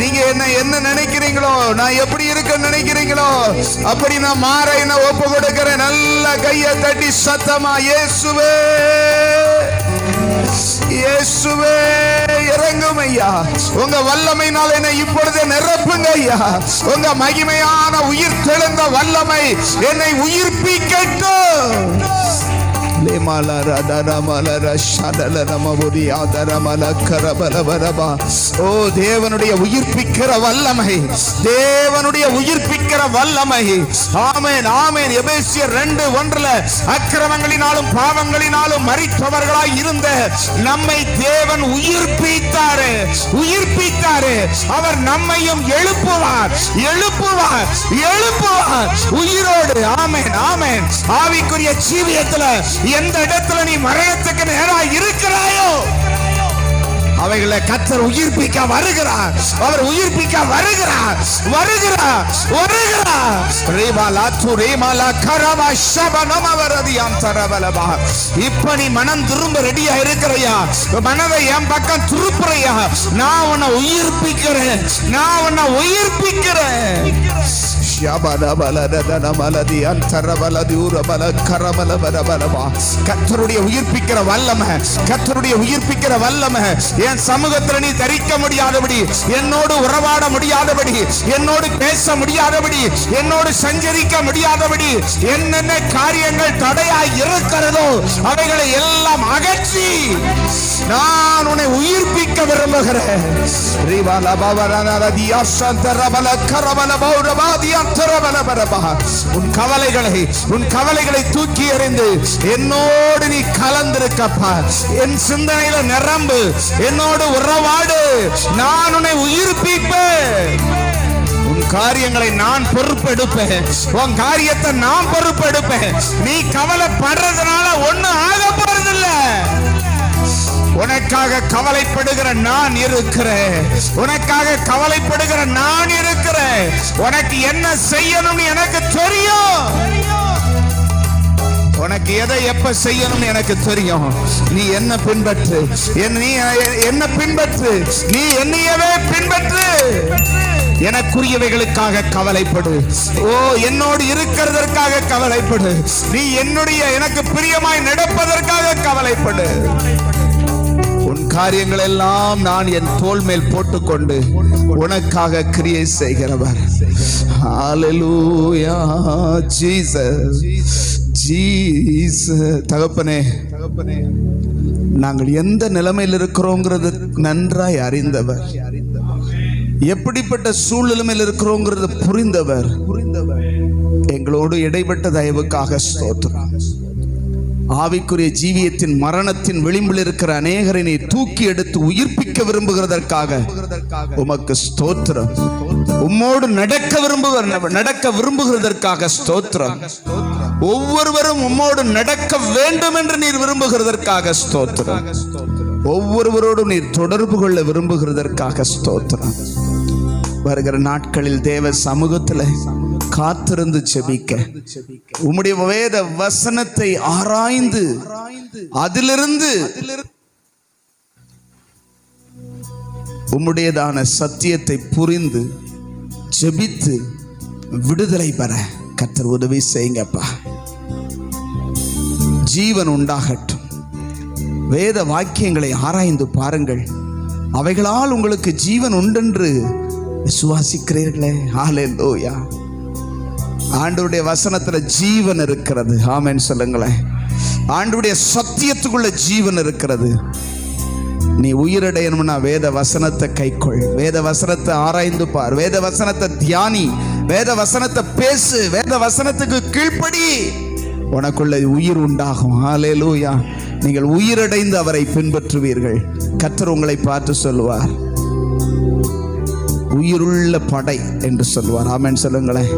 நீங்க என்ன நினைக்கிறீங்களோ, நான் எப்படி இருக்க நினைக்கிறீங்களோ அப்படி நான் மாற என்ன ஒப்பு கொடுக்கிறேன். நல்ல கையை தட்டி சத்தமா, இயேசுவே இயேசுவே இறங்கும் ஐயா. உங்க வல்லமையினால என்னை இப்பொழுது நிரப்புங்க ஐயா. உங்க மகிமையான உயிர் தெழுந்த வல்லமை என்னை உயிர்ப்பிக்கட்டும். ஓ தேவனுடைய உயிர்ப்பிக்கிற வல்லமை, தேவனுடைய உயிர்ப்பிக்கிற வல்லமை. ஆமென் ஆமென். எபேசியர் 2:1 அக்கிரமங்களினாலும் பாவங்களினாலும் மரித்தவர்களாய் இருந்த நம்மை தேவன் உயிர்ப்பித்தாரு, உயிர்ப்பித்தாரு. அவர் நம்மையும் எழுப்புவார், எழுப்புவார், எழுப்புவார் உயிரோடு. ஆமென் ஆமென். ஆவிக்குரிய ஜீவியத்துல எந்த இடத்துல நீ மரணத்துக்கு நேராக இருக்கிறாயோ அவைகளை கர்த்தர் உயிர்ப்பிக்க வருகிறார். அவர் உயிர்ப்பிக்க வருகிறார். வருகிறார். வருகிறார். ரேமாலா துரேமாலா கரமா ஷபனம வரதியாம் தரவலபா. இப்ப நீ மனம் திரும்ப ரெடியா இருக்கிறையா? மனதை என் பக்கம் திருப்புறையா? நான் உன்னை உயிர்ப்பிக்கிறேன். நான் உன்னை உயிர்ப்பிக்கிறேன். கர்த்தருடைய உயிர்ப்பிக்கிற வல்லமை, கர்த்தருடைய உயிர்ப்பிக்கிற வல்லமை என் சமூகத்தில் நீ தரிக்க முடியாதபடி, என்னோடு உறவாட முடியாதபடி, என்னோடு பேச முடியாதபடி, என்னோடு சஞ்சரிக்க முடியாதபடி என்னென்ன காரியங்கள் தடையாய் இருக்கிறதோ அவைகளை எல்லாம் அகற்றி நான் உன்னை உயிர்ப்பிக்க விரும்புகிறேன். உன் கவலைகளை தூக்கி எறிந்து என்னோடு நீ கலந்திருக்கப்பா. என் சிந்தனையில நிரம்பு, என்னோடு உறவாடு. நான் உன்னை உயிர்ப்பிப்பேன். உன் காரியங்களை நான் பொறுப்பெடுப்பேன். உன் காரியத்தை நான் பொறுப்பெடுப்பேன். நீ கவலைப்படுறதுனால ஒண்ணும் ஆக போறதில்ல. உனக்காக கவலைப்படுகிற நான் இருக்கிறேன். உனக்காக கவலைப்படுகிற நான் இருக்கிறேன். உனக்கு என்ன செய்யணும்னு எனக்கு தெரியும். உனக்கு எதை எப்ப செய்யணும்னு எனக்கு தெரியும். நீ என்ன பின்பற்று, நீ என்ன பின்பற்று, நீ என்னையவே பின்பற்று. எனக்குரியவைகளுக்காக கவலைப்படு. ஓ, என்னோடு இருக்கிறதற்காக கவலைப்படு. நீ என்னுடைய எனக்கு பிரியமாய் நடப்பதற்காக கவலைப்படு. உன் காரியங்கள் எல்லாம் நான் என் தோள் மேல் போட்டுக்கொண்டு உனக்காக கிரியை செய்கிறவர். ஹalleluya ஜீசஸ் ஜீசஸ். தகப்பனே, நாங்கள் எந்த நிலைமையில் இருக்கிறோங்கிறது நன்றாய் அறிந்தவர். எப்படிப்பட்ட சூழ்நிலையில் இருக்கிறோங்கிறது புரிந்தவர். எங்களோடு இடைப்பட்ட தயவுக்காக ஸ்தோத்திரம். ஆவிக்குரிய ஜீவியத்தின் மரணத்தின் விளிம்பில் இருக்கிற அநேகரை நீ தூக்கி எடுத்து உயிர்ப்பிக்க விரும்புகிறதற்காக உமக்கு ஸ்தோத்திரம். உம்மோடு நடக்க விரும்புகிறதற்காக ஸ்தோத்திரம். ஒவ்வொருவரும் உம்மோடு நடக்க வேண்டும் என்று நீர் விரும்புகிறதற்காக ஸ்தோத்திரம். ஒவ்வொருவரோடும் நீர் தொடர்பு கொள்ள விரும்புகிறதற்காக ஸ்தோத்திரம். வருகிற நாட்களில் தேவ சமூகத்தில் காத்திருந்து ஜெபிக்க உம்முடைய வேத வசனத்தை ஆராய்ந்து அதிலிருந்து உம்முடையதான சத்தியத்தை புரிந்து ஜெபித்து விடுதலை பெற கர்த்தர் உதவி செய்யுங்கப்பா. ஜீவன் உண்டாகட்டும். வேத வாக்கியங்களை ஆராய்ந்து பாருங்கள். அவைகளால் உங்களுக்கு ஜீவன் உண்டென்று விசுவாசிக்கிறீர்களே. ஹalleluya. ஆண்டவருடைய வசனத்துல ஜீவன் இருக்கிறது. ஆமென் சொல்லுங்களேன். ஆண்டவருடைய சத்தியத்துக்குள்ள ஜீவன் இருக்கிறது. நீ உயிரடையணும்னா வேத வசனத்தை கைக்கொள். வேத வசனத்தை ஆராய்ந்து பார். வேத வசனத்தை தியானி. வேத வசனத்தை பேசு. வேத வசனத்துக்கு கீழ்ப்படி. உனக்குள்ள உயிர் உண்டாகும். ஹalleluya. நீங்கள் உயிரடைந்து அவரை பின்பற்றுவீர்கள். கர்த்தர் உங்களை பார்த்து சொல்லுவார், உயிருள்ள படை என்று சொல்லுவார். ஆமென் சொல்லுங்களேன்.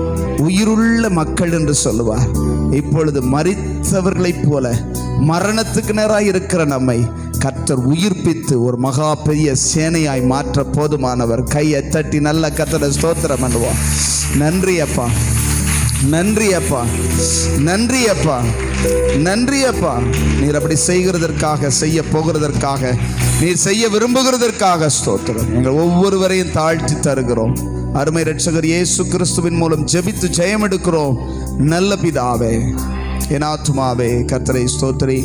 உயிருள்ள மக்கள் என்று சொல்லுவார். இப்பொழுது மரித்தவர்களைப் போல மரணத்துக்கு நேராக இருக்கிற நம்மை கர்த்தர் உயிர்ப்பித்து ஒரு மகா பெரிய சேனையாய் மாற்ற போதுமானவர். கையை தட்டி நல்ல கர்த்தரை ஸ்தோத்திரம் பண்ணுவோம். நன்றி அப்பா, நன்றி அப்பா, நன்றி அப்பா, நன்றி அப்பா. நீர் அப்படி செய்கிறதற்காக, செய்ய போகிறதற்காக, நீர் செய்ய விரும்புகிறதற்காக ஸ்தோத்திரம். எங்கள் ஒவ்வொருவரையும் தாழ்த்தி தருகிறோம். அருமை இரட்சகர் இயேசு கிறிஸ்துவின் மூலம் ஜெபித்து ஜெயம் எடுக்கிறோம். நல்ல பிதாவே, என் ஆத்துமாவே கர்த்தரை ஸ்தோத்திரி.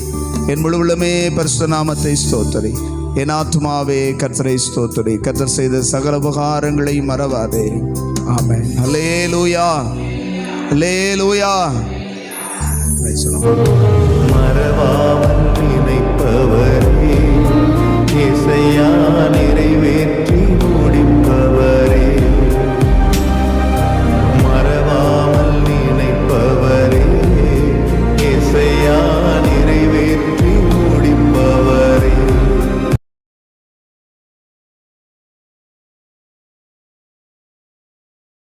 என் முழு உள்ளமே பரிசுத்த நாமத்தை ஸ்தோத்திரி. என் ஆத்துமாவே கர்த்தரை ஸ்தோத்திரி. கர்த்தர் செய்த சகல உபகாரங்களை மறவாதே. ஆமென். ஹல்லேலூயா, ஹல்லேலூயா. மறவாமல் நினைப்பவரே இசையா நிறைவே